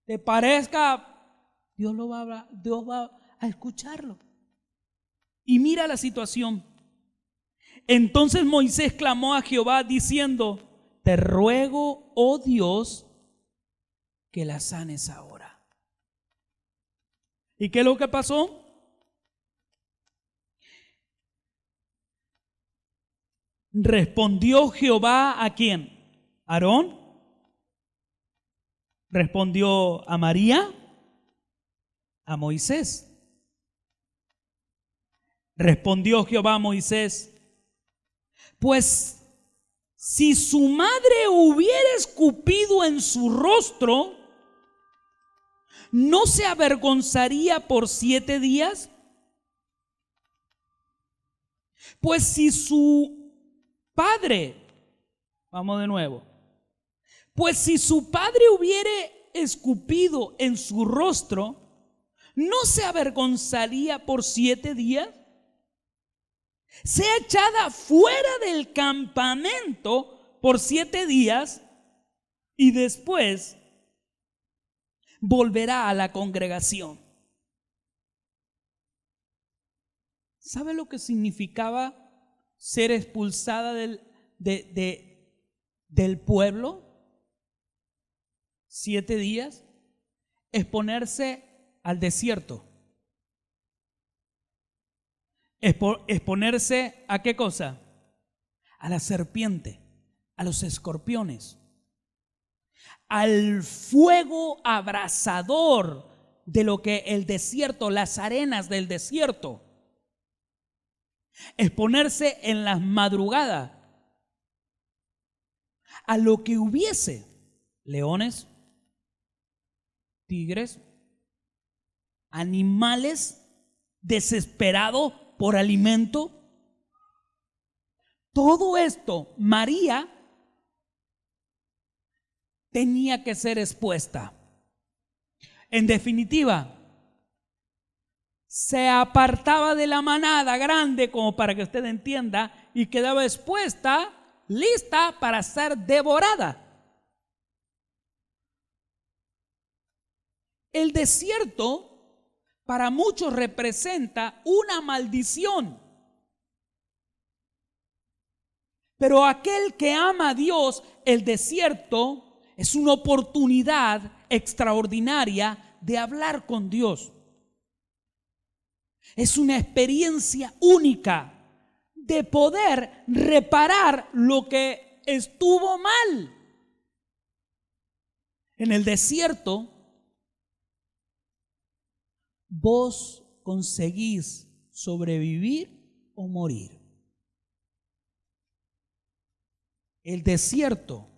te parezca, Dios va a escucharlo. Y mira la situación. Entonces Moisés clamó a Jehová diciendo: te ruego, oh Dios, que la sanes ahora. ¿Y qué es lo que pasó? Respondió Jehová ¿a quién? ¿Aarón? ¿Respondió a María? A Moisés. Respondió Jehová a Moisés: pues si su madre hubiera escupido en su rostro, ¿no se avergonzaría por 7 días? Pues si su padre, vamos de nuevo, pues si su padre hubiera escupido en su rostro, ¿no se avergonzaría por 7 días? Sea echada fuera del campamento por 7 días y después volverá a la congregación. ¿Sabe lo que significaba ser expulsada del pueblo? 7 días. Exponerse al desierto. Exponerse ¿a qué cosa? A la serpiente, a los escorpiones, al fuego abrasador de lo que el desierto, las arenas del desierto. Exponerse en las madrugadas a lo que hubiese: leones, tigres, animales desesperados por alimento. Todo esto María tenía que ser expuesta. En definitiva, se apartaba de la manada grande, como para que usted entienda, y quedaba expuesta, lista para ser devorada. El desierto para muchos representa una maldición. Pero aquel que ama a Dios, el desierto es una oportunidad extraordinaria de hablar con Dios. Es una experiencia única de poder reparar lo que estuvo mal. En el desierto, vos conseguís sobrevivir o morir. El desierto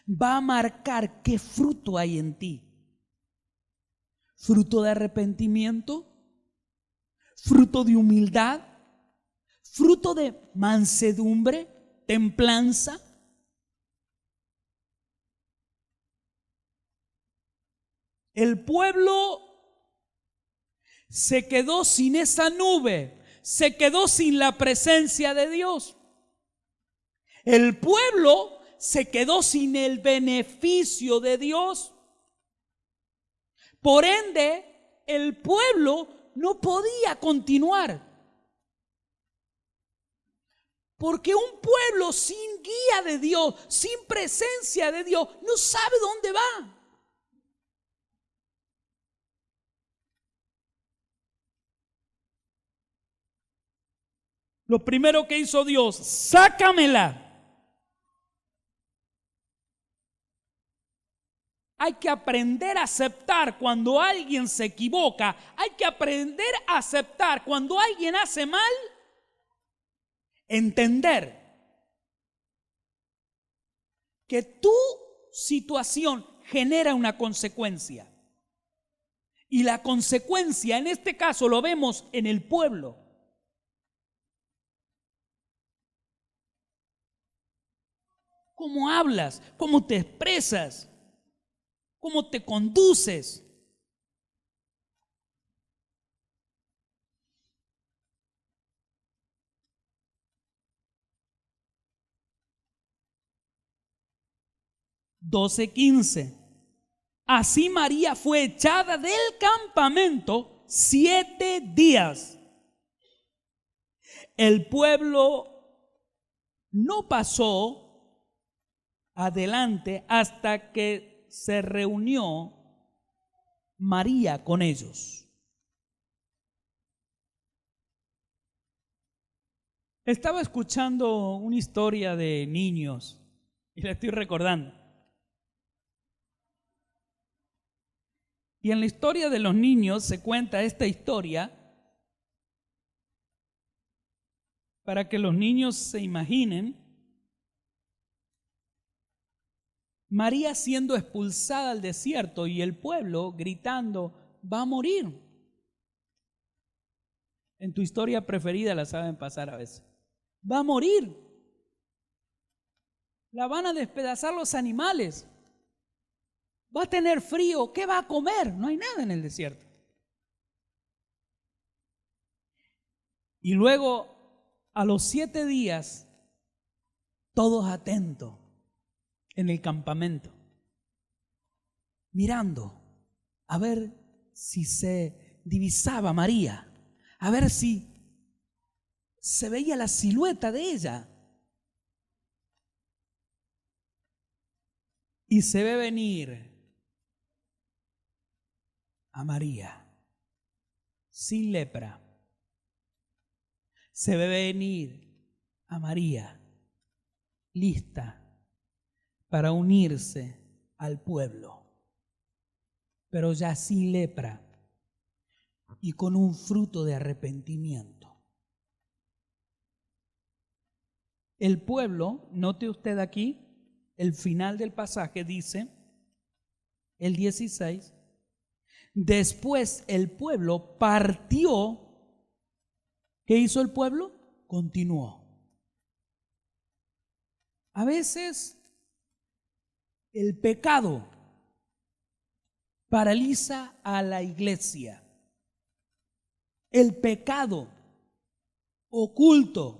va a marcar qué fruto hay en ti. Fruto de arrepentimiento, fruto de humildad, fruto de mansedumbre, templanza. El pueblo se quedó sin esa nube, se quedó sin la presencia de Dios. El pueblo se quedó sin el beneficio de Dios. Por ende, el pueblo no podía continuar. Porque un pueblo sin guía de Dios, sin presencia de Dios, no sabe dónde va. Lo primero que hizo Dios, sácamela. Hay que aprender a aceptar cuando alguien se equivoca. Hay que aprender a aceptar cuando alguien hace mal. Entender que tu situación genera una consecuencia. Y la consecuencia, en este caso, lo vemos en el pueblo. ¿Cómo hablas? ¿Cómo te expresas? ¿Cómo te conduces? (12:15). Así María fue echada del campamento 7 días. El pueblo no pasó adelante hasta que se reunió María con ellos. Estaba escuchando una historia de niños y la estoy recordando. Y en la historia de los niños se cuenta esta historia para que los niños se imaginen María siendo expulsada al desierto y el pueblo gritando, va a morir. En tu historia preferida la saben pasar a veces. Va a morir. La van a despedazar los animales. Va a tener frío. ¿Qué va a comer? No hay nada en el desierto. Y luego, a los 7 días, todos atentos en el campamento, mirando a ver si se divisaba María, a ver si se veía la silueta de ella. Y se ve venir a María sin lepra. Se ve venir a María lista para unirse al pueblo, pero ya sin lepra y con un fruto de arrepentimiento. El pueblo, note usted aquí, el final del pasaje dice, el 16, después el pueblo partió. ¿Qué hizo el pueblo? Continuó. A veces el pecado paraliza a la iglesia. El pecado oculto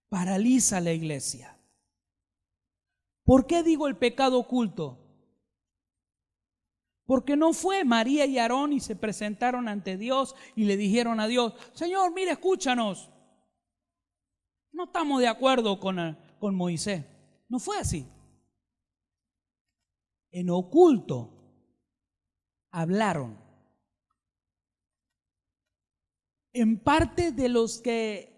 paraliza a la iglesia. ¿Por qué digo el pecado oculto? Porque no fue María y Aarón y se presentaron ante Dios y le dijeron a Dios, Señor, mira, escúchanos. No estamos de acuerdo con Moisés. No fue así. En oculto hablaron. En parte de los que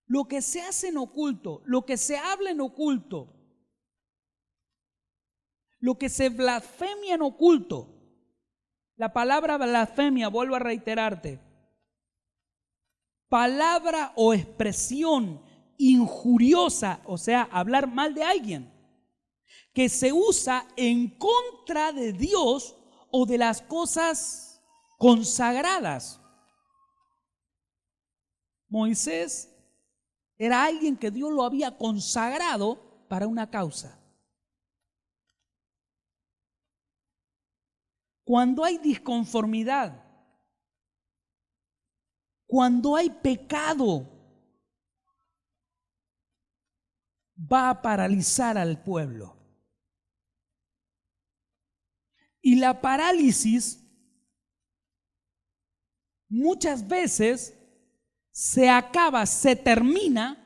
lo que se hace en oculto, lo que se habla en oculto, lo que se blasfemia en oculto, la palabra blasfemia, vuelvo a reiterarte, palabra o expresión injuriosa, o sea, hablar mal de alguien, que se usa en contra de Dios o de las cosas consagradas. Moisés era alguien que Dios lo había consagrado para una causa. Cuando hay disconformidad, cuando hay pecado, va a paralizar al pueblo. Y la parálisis muchas veces se acaba, se termina,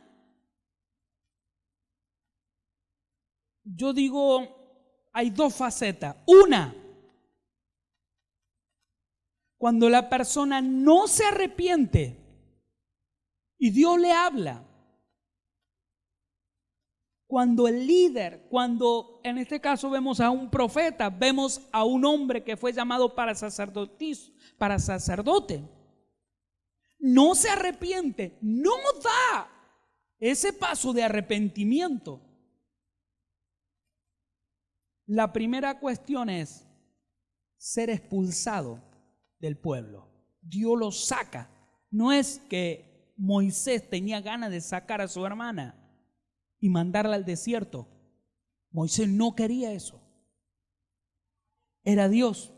yo digo, hay dos facetas. Una, cuando la persona no se arrepiente y Dios le habla. Cuando el líder, cuando en este caso vemos a un profeta, vemos a un hombre que fue llamado para sacerdote, no se arrepiente, no da ese paso de arrepentimiento. La primera cuestión es ser expulsado del pueblo. Dios lo saca. No es que Moisés tenía ganas de sacar a su hermana y mandarla al desierto. Moisés no quería eso. Era Dios.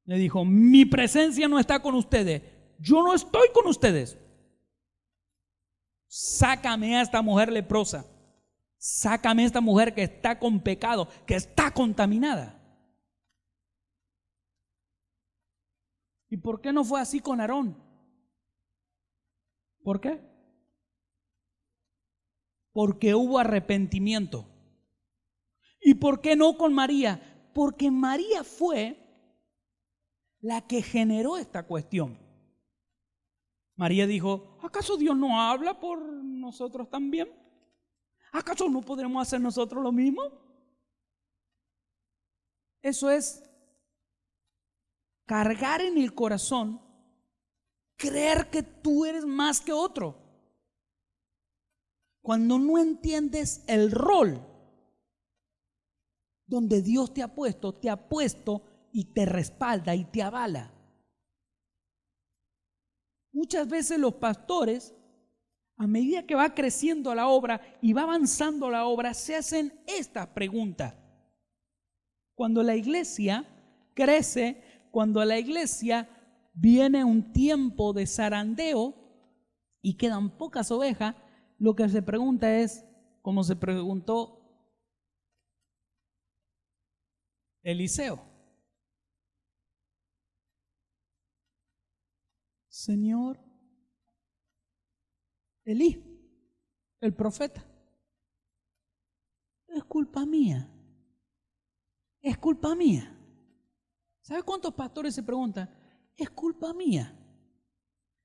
Le dijo, mi presencia no está con ustedes. Yo no estoy con ustedes. Sácame a esta mujer leprosa. Sácame a esta mujer que está con pecado, que está contaminada. ¿Y por qué no fue así con Aarón? ¿Por qué? Porque hubo arrepentimiento. ¿Y por qué no con María? Porque María fue la que generó esta cuestión. María dijo, ¿acaso Dios no habla por nosotros también? ¿Acaso no podremos hacer nosotros lo mismo? Eso es cargar en el corazón, creer que tú eres más que otro. Cuando no entiendes el rol donde Dios te ha puesto y te respalda y te avala. Muchas veces los pastores, a medida que va creciendo la obra y va avanzando la obra, se hacen estas preguntas. Cuando la iglesia crece, cuando a la iglesia viene un tiempo de zarandeo y quedan pocas ovejas, lo que se pregunta es, como se preguntó Eliseo: Señor, Elí, el profeta, es culpa mía, es culpa mía. ¿Sabe cuántos pastores se preguntan? Es culpa mía,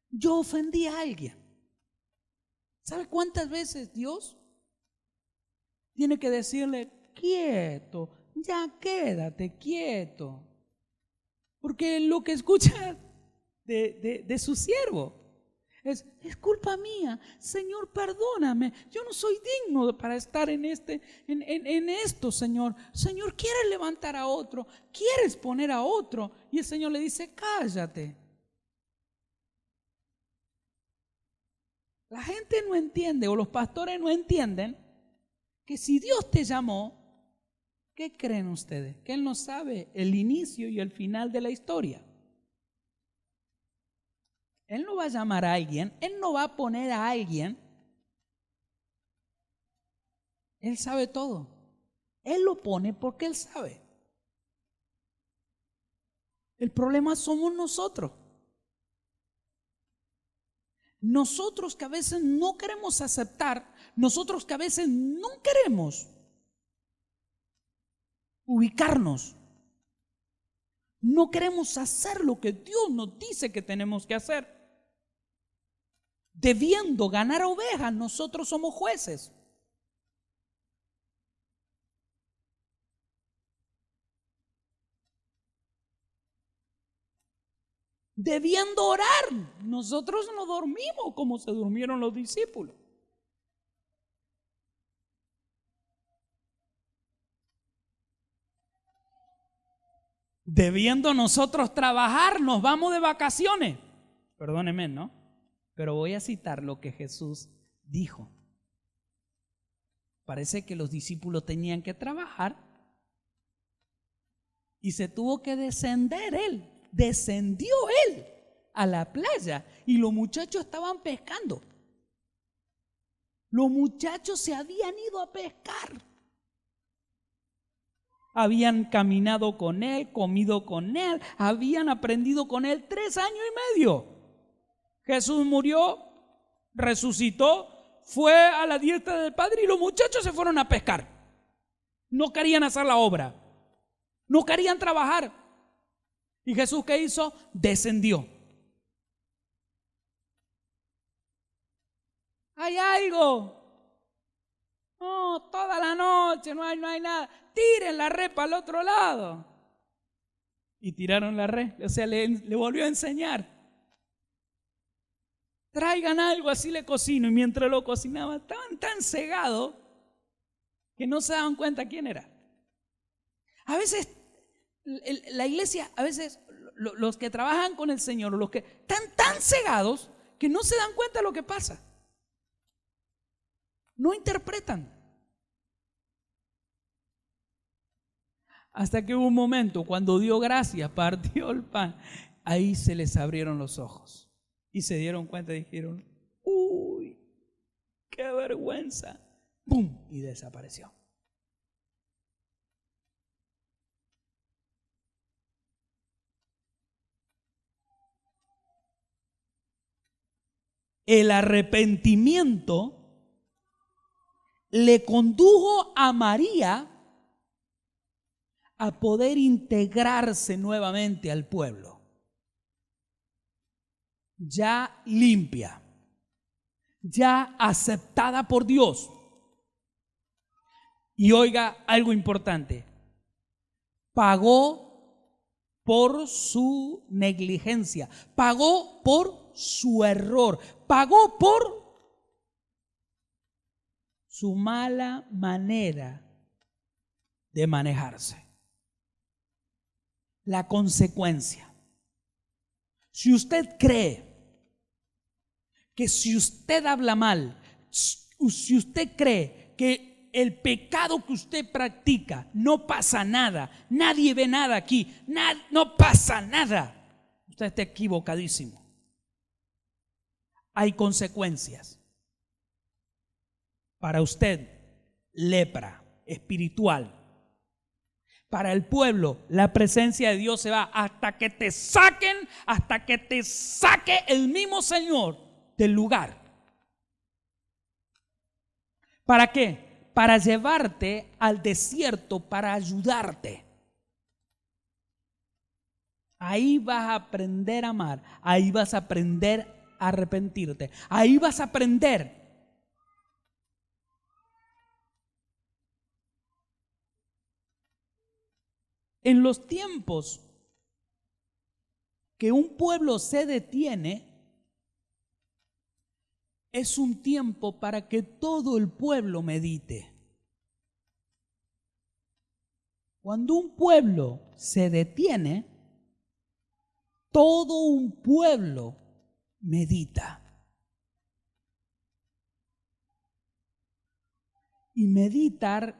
yo ofendí a alguien. ¿Sabe cuántas veces Dios tiene que decirle, quieto, ya quédate quieto? Porque lo que escucha de su siervo es culpa mía, Señor, perdóname, yo no soy digno para estar en esto, Señor. Señor, quieres levantar a otro, quieres poner a otro, y el Señor le dice, cállate. La gente no entiende, o los pastores no entienden, que si Dios te llamó, ¿qué creen ustedes? Que Él no sabe el inicio y el final de la historia. Él no va a llamar a alguien, Él no va a poner a alguien. Él sabe todo. Él lo pone porque Él sabe. El problema somos nosotros. Nosotros que a veces no queremos aceptar, nosotros que a veces no queremos ubicarnos, no queremos hacer lo que Dios nos dice que tenemos que hacer. Debiendo ganar ovejas, nosotros somos jueces. Debiendo orar, nosotros no dormimos como se durmieron los discípulos. Debiendo nosotros trabajar, nos vamos de vacaciones. Perdónenme, ¿no? Pero voy a citar lo que Jesús dijo. Parece que los discípulos tenían que trabajar y se tuvo que descender Él. Descendió Él a la playa y los muchachos estaban pescando. Los muchachos se habían ido a pescar. Habían caminado con Él, comido con Él, habían aprendido con Él 3 años y medio. Jesús murió, resucitó, fue a la diestra del Padre y los muchachos se fueron a pescar. No querían hacer la obra, no querían trabajar. ¿Y Jesús qué hizo? Descendió. ¿Hay algo? No, toda la noche no hay nada. Tiren la red para el otro lado. Y tiraron la red, o sea, le volvió a enseñar. Traigan algo, así le cocino. Y mientras lo cocinaba, estaban tan cegados que no se daban cuenta quién era. A veces, la iglesia, a veces los que trabajan con el Señor, los que están tan cegados que no se dan cuenta de lo que pasa. No interpretan. Hasta que hubo un momento cuando dio gracias, partió el pan, ahí se les abrieron los ojos y se dieron cuenta y dijeron, uy, qué vergüenza, ¡pum! Y desapareció. El arrepentimiento le condujo a María a poder integrarse nuevamente al pueblo, ya limpia, ya aceptada por Dios. Y oiga algo importante, pagó por su negligencia, pagó por su error, pagó por su mala manera de manejarse. La consecuencia. Si usted cree que si usted habla mal, si usted cree que el pecado que usted practica no pasa nada, nadie ve nada aquí, no pasa nada, usted está equivocadísimo. Hay consecuencias. Para usted, lepra espiritual. Para el pueblo, la presencia de Dios se va hasta que te saque el mismo Señor del lugar. ¿Para qué? Para llevarte al desierto, para ayudarte. Ahí vas a aprender a amar, ahí vas a aprender a arrepentirte, ahí vas a aprender. En los tiempos que un pueblo se detiene, es un tiempo para que todo el pueblo medite. Cuando un pueblo se detiene, todo un pueblo medita. Y medita,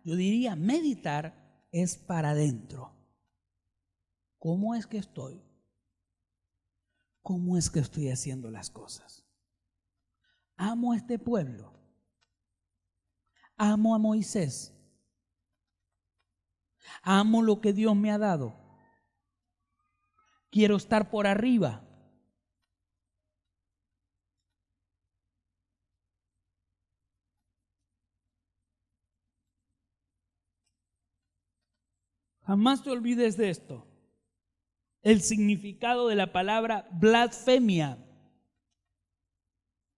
yo diría meditar es para adentro. ¿Cómo es que estoy? ¿Cómo es que estoy haciendo las cosas? Amo a este pueblo. Amo a Moisés. Amo lo que Dios me ha dado. Quiero estar por arriba. Jamás te olvides de esto. El significado de la palabra blasfemia.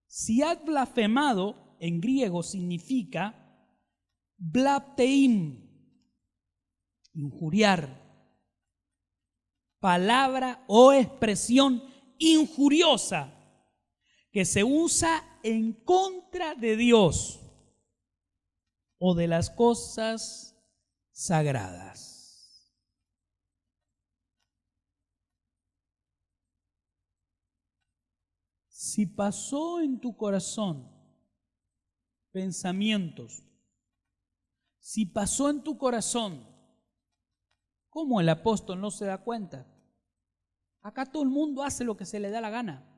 Si has blasfemado, en griego significa blapteim, injuriar, palabra o expresión injuriosa que se usa en contra de Dios o de las cosas sagradas. Si pasó en tu corazón pensamientos, si pasó en tu corazón, ¿cómo el apóstol no se da cuenta? Acá todo el mundo hace lo que se le da la gana.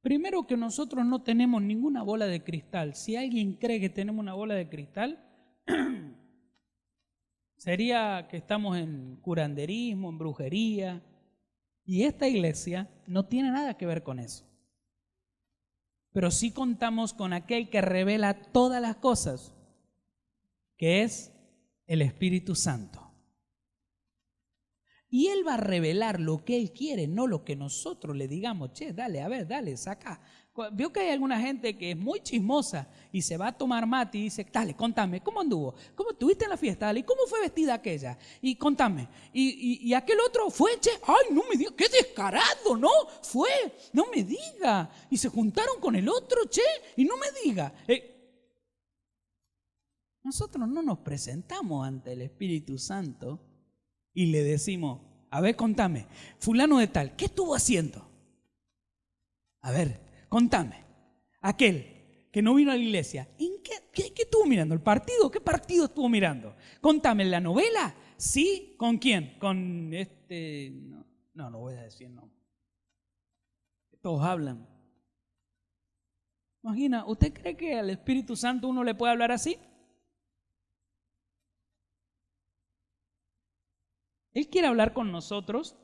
Primero que nosotros no tenemos ninguna bola de cristal. Si alguien cree que tenemos una bola de cristal, sería que estamos en curanderismo, en brujería. Y esta iglesia no tiene nada que ver con eso. Pero sí contamos con aquel que revela todas las cosas, que es el Espíritu Santo. Y Él va a revelar lo que Él quiere, no lo que nosotros le digamos. Che, dale, a ver, dale, saca. Veo que hay alguna gente que es muy chismosa y se va a tomar mate y dice, dale, contame, ¿cómo anduvo? ¿Cómo estuviste en la fiesta? Dale, ¿cómo fue vestida aquella? Y contame. Y aquel otro fue, che, ay, no me diga, qué descarado, ¿no? Fue, no me diga. Y se juntaron con el otro, che, y no me diga. Nosotros no nos presentamos ante el Espíritu Santo y le decimos, a ver, contame, fulano de tal, ¿qué estuvo haciendo? A ver, contame, aquel que no vino a la iglesia, ¿en qué estuvo mirando? ¿El partido? ¿Qué partido estuvo mirando? Contame, ¿la novela? ¿Sí? ¿Con quién? Con no voy a decir no. Todos hablan. Imagina, ¿usted cree que al Espíritu Santo uno le puede hablar así? Él quiere hablar con nosotros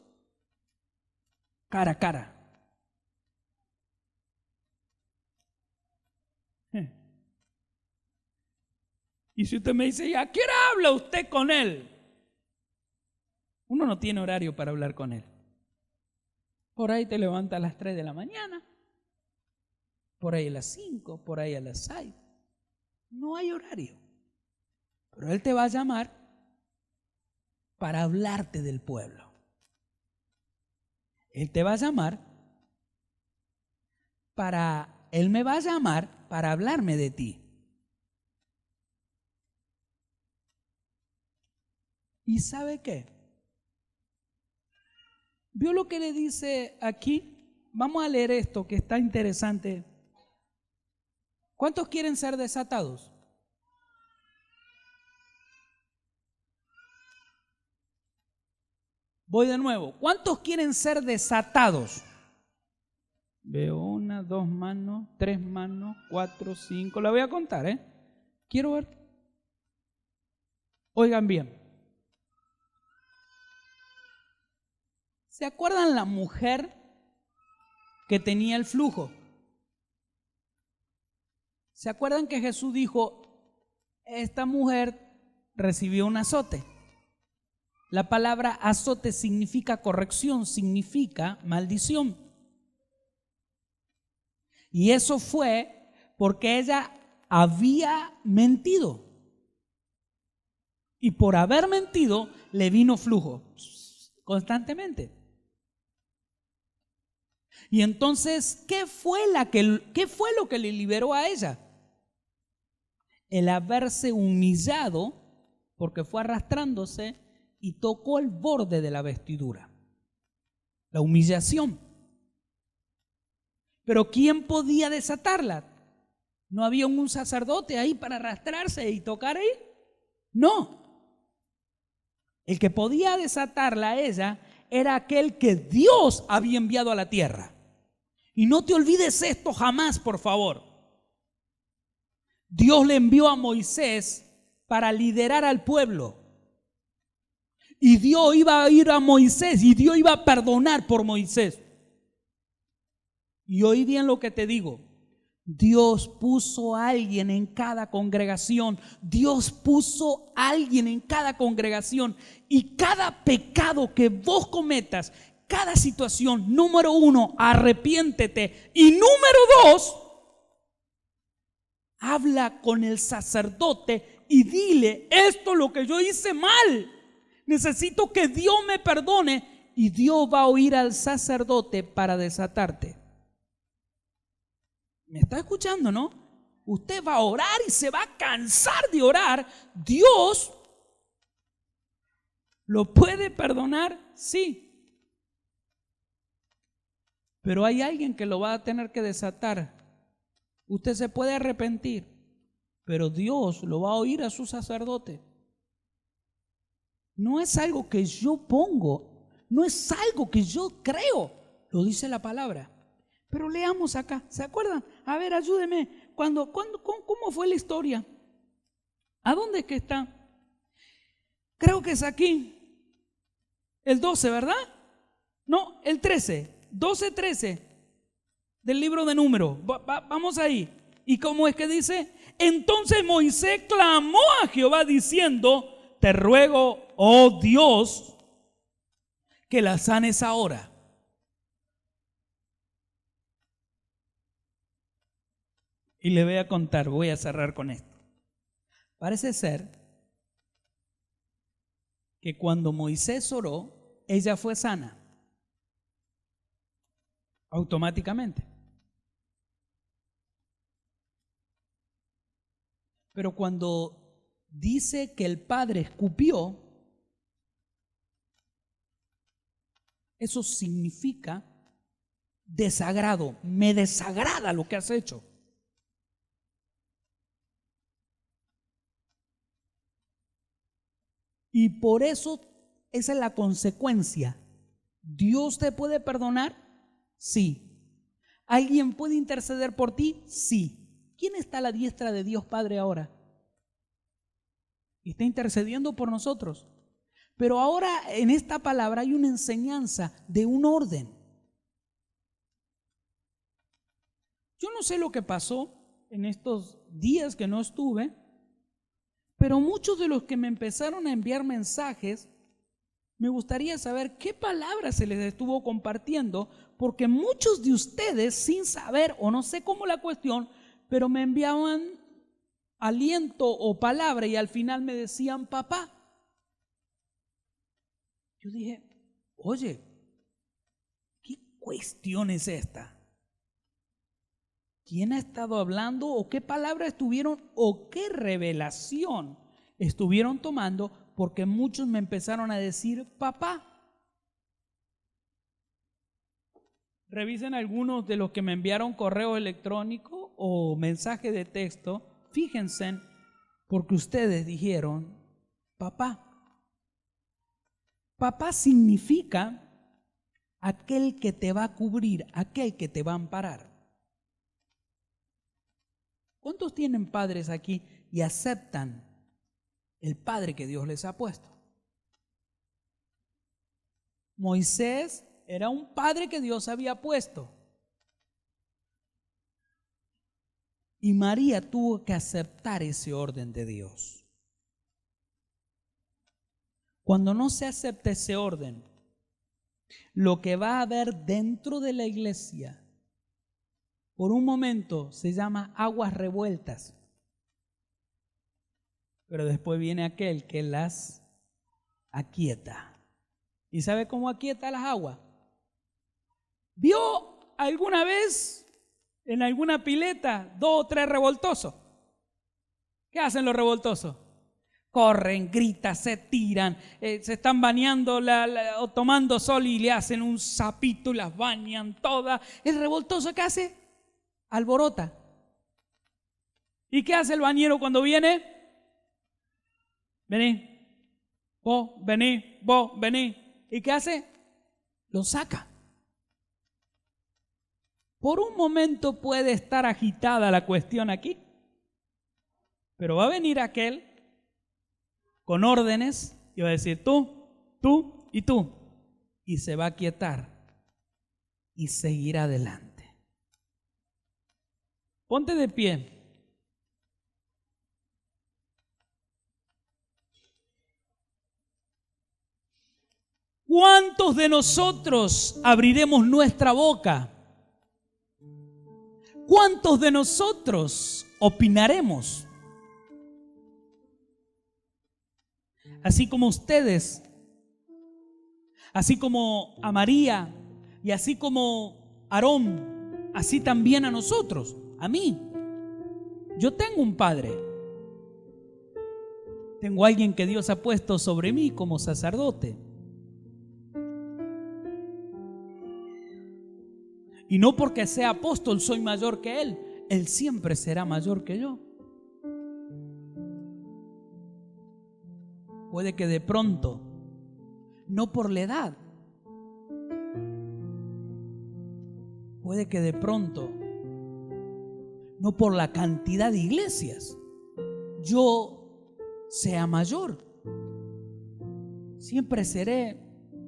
cara a cara. Y si usted me dice, ¿a qué hora habla usted con Él? Uno no tiene horario para hablar con Él. Por ahí te levanta a las 3 de la mañana, por ahí a las 5, por ahí a las 6. No hay horario. Pero Él te va a llamar para hablarte del pueblo. Él te va a llamar Él me va a llamar para hablarme de ti. ¿Y sabe qué? ¿Vio lo que le dice aquí? Vamos a leer esto que está interesante. ¿Cuántos quieren ser desatados? Voy de nuevo. ¿Cuántos quieren ser desatados? Veo 1, 2 manos, 3 manos, 4, 5. La voy a contar, ¿eh? Quiero ver. Oigan bien. ¿Se acuerdan la mujer que tenía el flujo? ¿Se acuerdan que Jesús dijo, esta mujer recibió un azote? La palabra azote significa corrección, significa maldición. Y eso fue porque ella había mentido. Y por haber mentido le vino flujo constantemente. Y entonces, ¿qué fue lo que le liberó a ella? El haberse humillado, porque fue arrastrándose y tocó el borde de la vestidura. La humillación. Pero ¿quién podía desatarla? ¿No había un sacerdote ahí para arrastrarse y tocar ahí? No. El que podía desatarla a ella era aquel que Dios había enviado a la tierra. Y no te olvides esto jamás, por favor. Dios le envió a Moisés para liderar al pueblo. Y Dios iba a ir a Moisés y Dios iba a perdonar por Moisés. Y oí bien lo que te digo. Dios puso a alguien en cada congregación. Dios puso a alguien en cada congregación. Y cada pecado que vos cometas, cada situación, número 1, arrepiéntete. Y número 2, habla con el sacerdote y dile, esto es lo que yo hice mal. Necesito que Dios me perdone. Y Dios va a oír al sacerdote para desatarte. ¿Me está escuchando, no? Usted va a orar y se va a cansar de orar. Dios lo puede perdonar, sí. Pero hay alguien que lo va a tener que desatar. Usted se puede arrepentir, pero Dios lo va a oír a su sacerdote. No es algo que yo pongo, no es algo que yo creo, lo dice la palabra. Pero leamos acá, ¿se acuerdan? A ver, ayúdeme. ¿Cómo fue la historia? ¿A dónde es que está? Creo que es aquí. El 12, ¿verdad? No, el 13. 12:13 del libro de Números. Vamos ahí. ¿Y cómo es que dice? Entonces Moisés clamó a Jehová diciendo: te ruego, oh Dios, que la sanes ahora. Y le voy a contar, voy a cerrar con esto. Parece ser que cuando Moisés oró, ella fue sana. Automáticamente. Pero cuando dice que el padre escupió, eso significa desagrado. Me desagrada lo que has hecho. Y por eso esa es la consecuencia. ¿Dios te puede perdonar? Sí. ¿Alguien puede interceder por ti? Sí. ¿Quién está a la diestra de Dios Padre ahora? Está intercediendo por nosotros. Pero ahora en esta palabra hay una enseñanza de un orden. Yo no sé lo que pasó en estos días que no estuve, pero muchos de los que me empezaron a enviar mensajes, me gustaría saber qué palabras se les estuvo compartiendo, porque muchos de ustedes, sin saber o no sé cómo la cuestión, pero me enviaban aliento o palabra y al final me decían papá. Yo dije, oye, ¿qué cuestión es esta? ¿Quién ha estado hablando o qué palabra estuvieron o qué revelación estuvieron tomando? Porque muchos me empezaron a decir papá. Revisen algunos de los que me enviaron correo electrónico o mensaje de texto. Fíjense, porque ustedes dijeron papá. Papá significa aquel que te va a cubrir, aquel que te va a amparar. ¿Cuántos tienen padres aquí y aceptan el padre que Dios les ha puesto? Moisés era un padre que Dios había puesto. Y María tuvo que aceptar ese orden de Dios. Cuando no se acepta ese orden, lo que va a haber dentro de la iglesia, por un momento se llama aguas revueltas. Pero después viene aquel que las aquieta. ¿Y sabe cómo aquieta las aguas? ¿Vio alguna vez en alguna pileta 2 o 3 revoltosos? ¿Qué hacen los revoltosos? Corren, gritan, se tiran, se están bañando o tomando sol y le hacen un sapito y las bañan todas. ¿El revoltoso qué hace? Alborota. ¿Y qué hace el bañero cuando viene? Vení, vos vení. ¿Y qué hace? Lo saca. Por un momento puede estar agitada la cuestión aquí, pero va a venir aquel con órdenes y va a decir tú y tú, y se va a quietar y seguir adelante. Ponte de pie. ¿Cuántos de nosotros abriremos nuestra boca? ¿Cuántos de nosotros opinaremos? Así como ustedes, así como a María y así como a Aarón, así también a nosotros, a mí. Yo tengo un padre. Tengo a alguien que Dios ha puesto sobre mí como sacerdote. Y no porque sea apóstol soy mayor que él. Él siempre será mayor que yo. Puede que de pronto, no por la edad, puede que de pronto, no por la cantidad de iglesias, yo sea mayor. siempre seré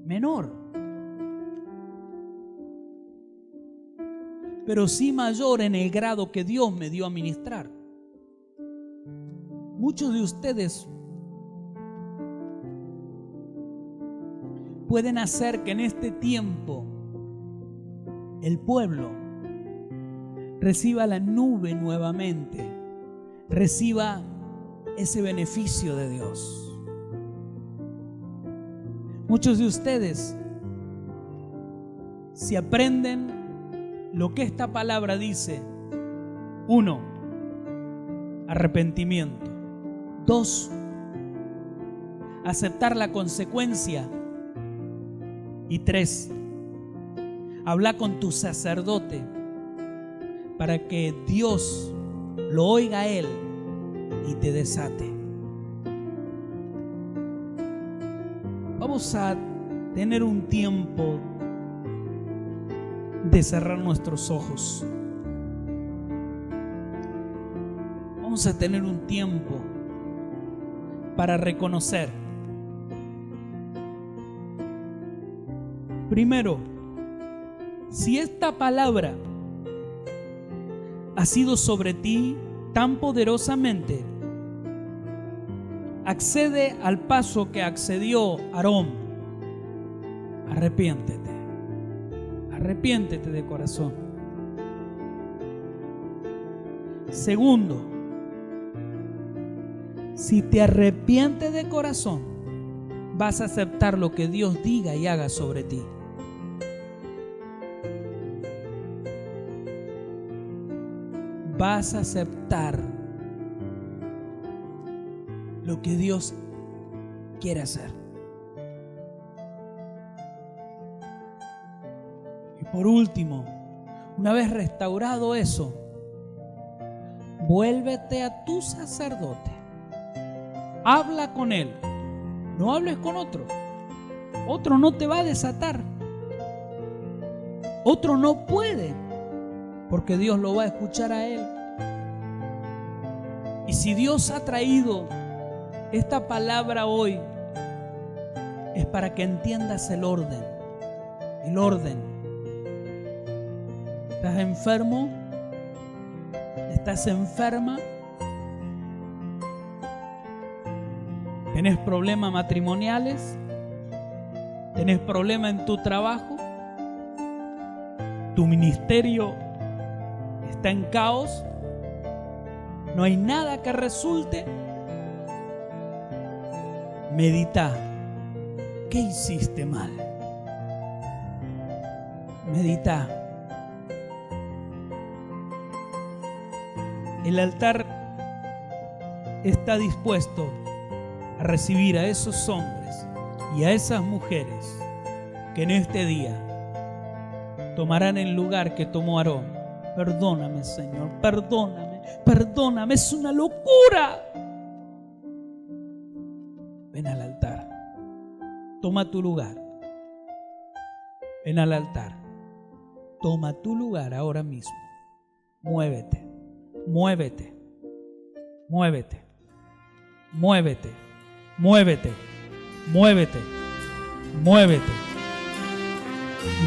menor, pero sí mayor en el grado que Dios me dio a ministrar. Muchos de ustedes pueden hacer que en este tiempo el pueblo reciba la nube nuevamente, reciba ese beneficio de Dios. Muchos de ustedes, si aprenden lo que esta palabra dice: 1, arrepentimiento; 2, aceptar la consecuencia; y 3, habla con tu sacerdote para que Dios lo oiga a él y te desate. Vamos a tener un tiempo de cerrar nuestros ojos. Vamos a tener un tiempo para reconocer. Primero, si esta palabra ha sido sobre ti tan poderosamente, accede al paso que accedió Aarón. Arrepiéntete. Arrepiéntete de corazón. Segundo, si te arrepientes de corazón, vas a aceptar lo que Dios diga y haga sobre ti. Vas a aceptar lo que Dios quiere hacer. Y por último, una vez restaurado eso, vuélvete a tu sacerdote. Habla con él. No hables con otro. Otro no te va a desatar. Otro no puede, porque Dios lo va a escuchar a él. Y si Dios ha traído esta palabra hoy, es para que entiendas el orden. El orden. ¿Estás enfermo? ¿Estás enferma? ¿Tenés problemas matrimoniales? ¿Tenés problemas en tu trabajo? ¿Tu ministerio está en caos? ¿No hay nada que resulte? Medita. ¿Qué hiciste mal? Medita. El altar está dispuesto a recibir a esos hombres y a esas mujeres que en este día tomarán el lugar que tomó Aarón. Perdóname, Señor, perdóname, perdóname, es una locura. Ven al altar, toma tu lugar. Ven al altar, toma tu lugar ahora mismo. Muévete, muévete, muévete, muévete, muévete, muévete, muévete,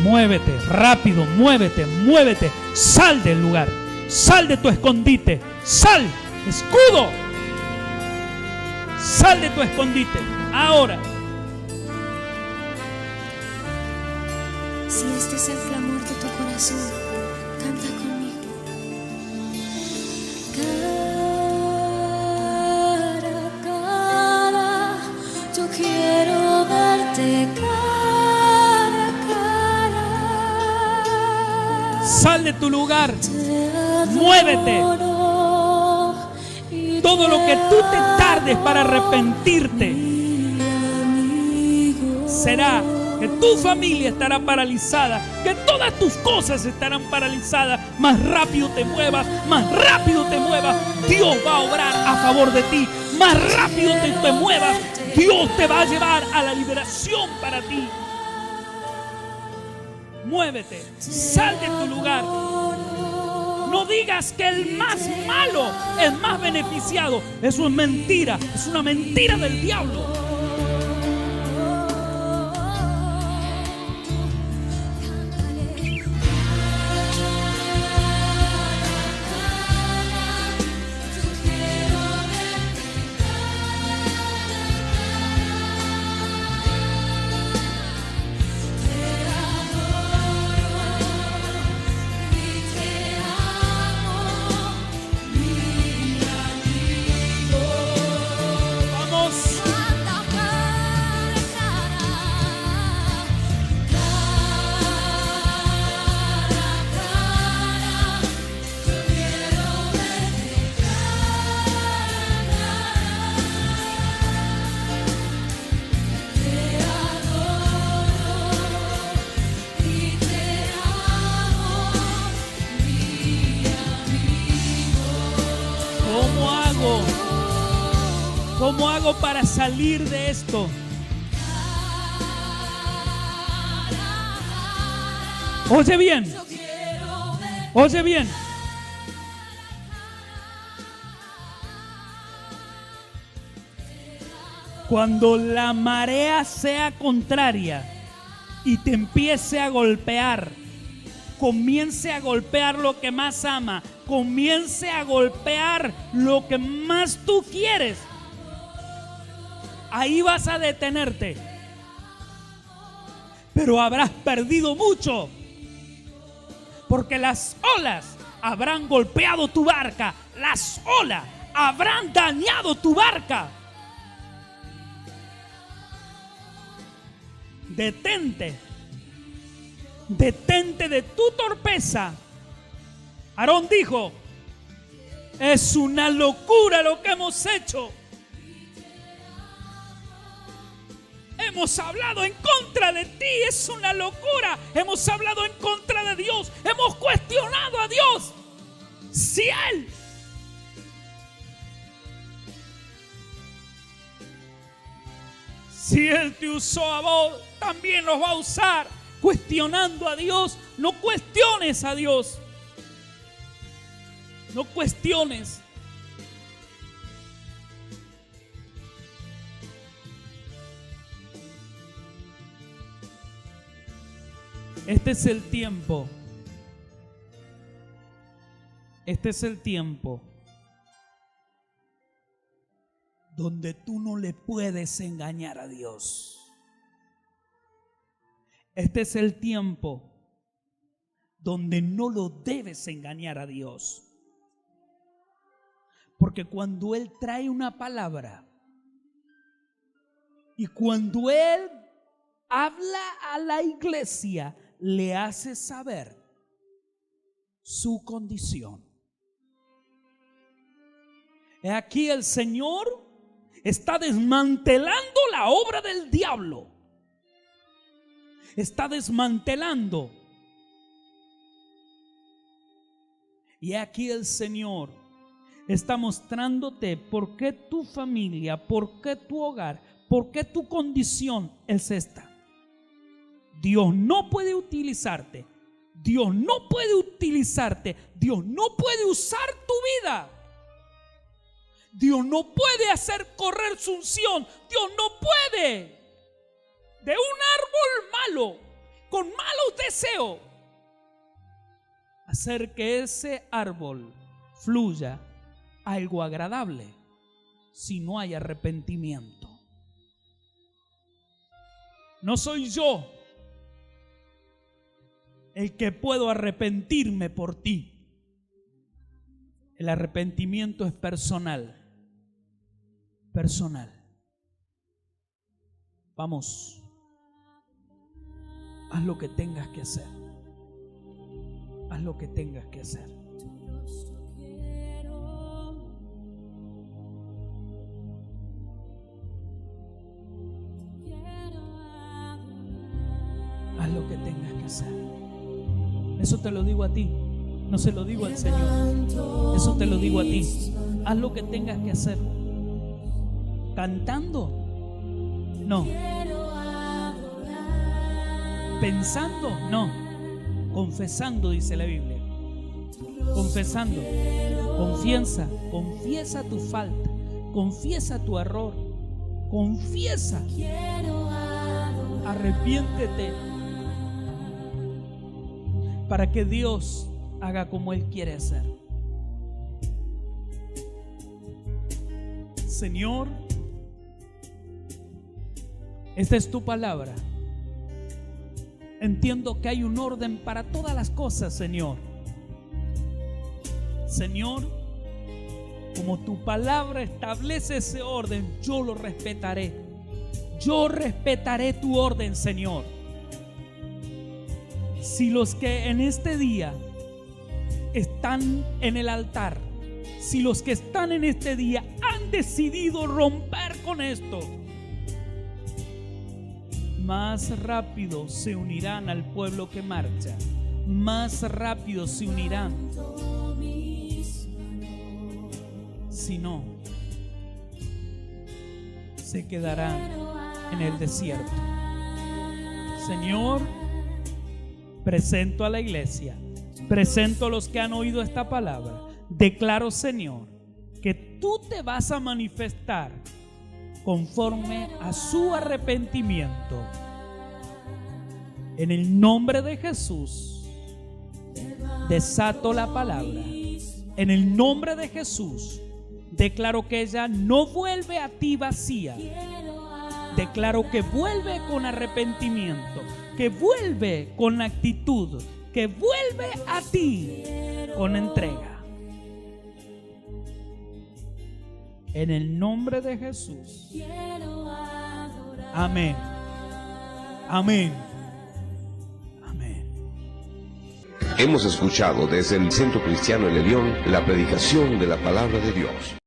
muévete, rápido, muévete, muévete. Sal del lugar, sal de tu escondite, sal, escudo. Sal de tu escondite, ahora. Si este es el clamor de tu corazón, canta conmigo. Cara a cara, yo quiero verte cara a cara. Sal de tu lugar, muévete. Todo lo que tú te tardes para arrepentirte será que tu familia estará paralizada, que todas tus cosas estarán paralizadas. Más rápido te muevas, más rápido te muevas, Dios va a obrar a favor de ti. Más rápido te muevas, Dios te va a llevar a la liberación para ti. Muévete, sal de tu lugar. No digas que el más malo es más beneficiado. Eso es mentira, es una mentira del diablo. ¿Cómo hago para salir de esto? Oye bien. Oye bien. Cuando la marea sea contraria y te empiece a golpear, comience a golpear lo que más ama, comience a golpear lo que más tú quieres, ahí vas a detenerte. Pero habrás perdido mucho, porque las olas habrán golpeado tu barca, las olas habrán dañado tu barca. Detente. Detente de tu torpeza. Aarón dijo: es una locura lo que hemos hecho. Hemos hablado en contra de ti, es una locura. Hemos hablado en contra de Dios, hemos cuestionado a Dios. Si Él te usó a vos, también los va a usar. Cuestionando a Dios, no cuestiones a Dios. No cuestiones. Este es el tiempo. Este es el tiempo donde tú no le puedes engañar a Dios. Este es el tiempo donde no lo debes engañar a Dios. Porque cuando Él trae una palabra y cuando Él habla a la iglesia, le hace saber su condición. Aquí el Señor está desmantelando la obra del diablo. Está desmantelando. Y aquí el Señor está mostrándote por qué tu familia, por qué tu hogar, por qué tu condición es esta. Dios no puede utilizarte. Dios no puede utilizarte. Dios no puede usar tu vida. Dios no puede hacer correr su unción. Dios no puede de un árbol malo, con malos deseos, hacer que ese árbol fluya algo agradable si no hay arrepentimiento. No soy yo el que puedo arrepentirme por ti. El arrepentimiento es personal. Personal. Vamos, haz lo que tengas que hacer. Haz lo que tengas que hacer. Haz lo que tengas que hacer. Eso te lo digo a ti, no se lo digo al Señor. Eso te lo digo a ti. Haz lo que tengas que hacer. ¿Cantando? No. ¿Pensando? No. Confesando, dice la Biblia. Confesando. Confiesa tu falta. Confiesa tu error. Confiesa. Arrepiéntete para que Dios haga como Él quiere hacer. Señor, esta es tu palabra. Entiendo que hay un orden para todas las cosas, Señor. Señor, como tu palabra establece ese orden, yo lo respetaré. Yo respetaré tu orden, Señor. Si los que en este día están en el altar, si los que están en este día han decidido romper con esto, más rápido se unirán al pueblo que marcha. Más rápido se unirán. Si no, se quedarán en el desierto. Señor, presento a la iglesia, presento a los que han oído esta palabra. Declaro, Señor, que tú te vas a manifestar conforme a su arrepentimiento. En el nombre de Jesús, desato la palabra. En el nombre de Jesús, declaro que ella no vuelve a ti vacía. Declaro que vuelve con arrepentimiento, que vuelve con actitud, que vuelve a ti con entrega. En el nombre de Jesús. Amén. Amén. Amén. Hemos escuchado desde el Centro Cristiano El Elión la predicación de la palabra de Dios.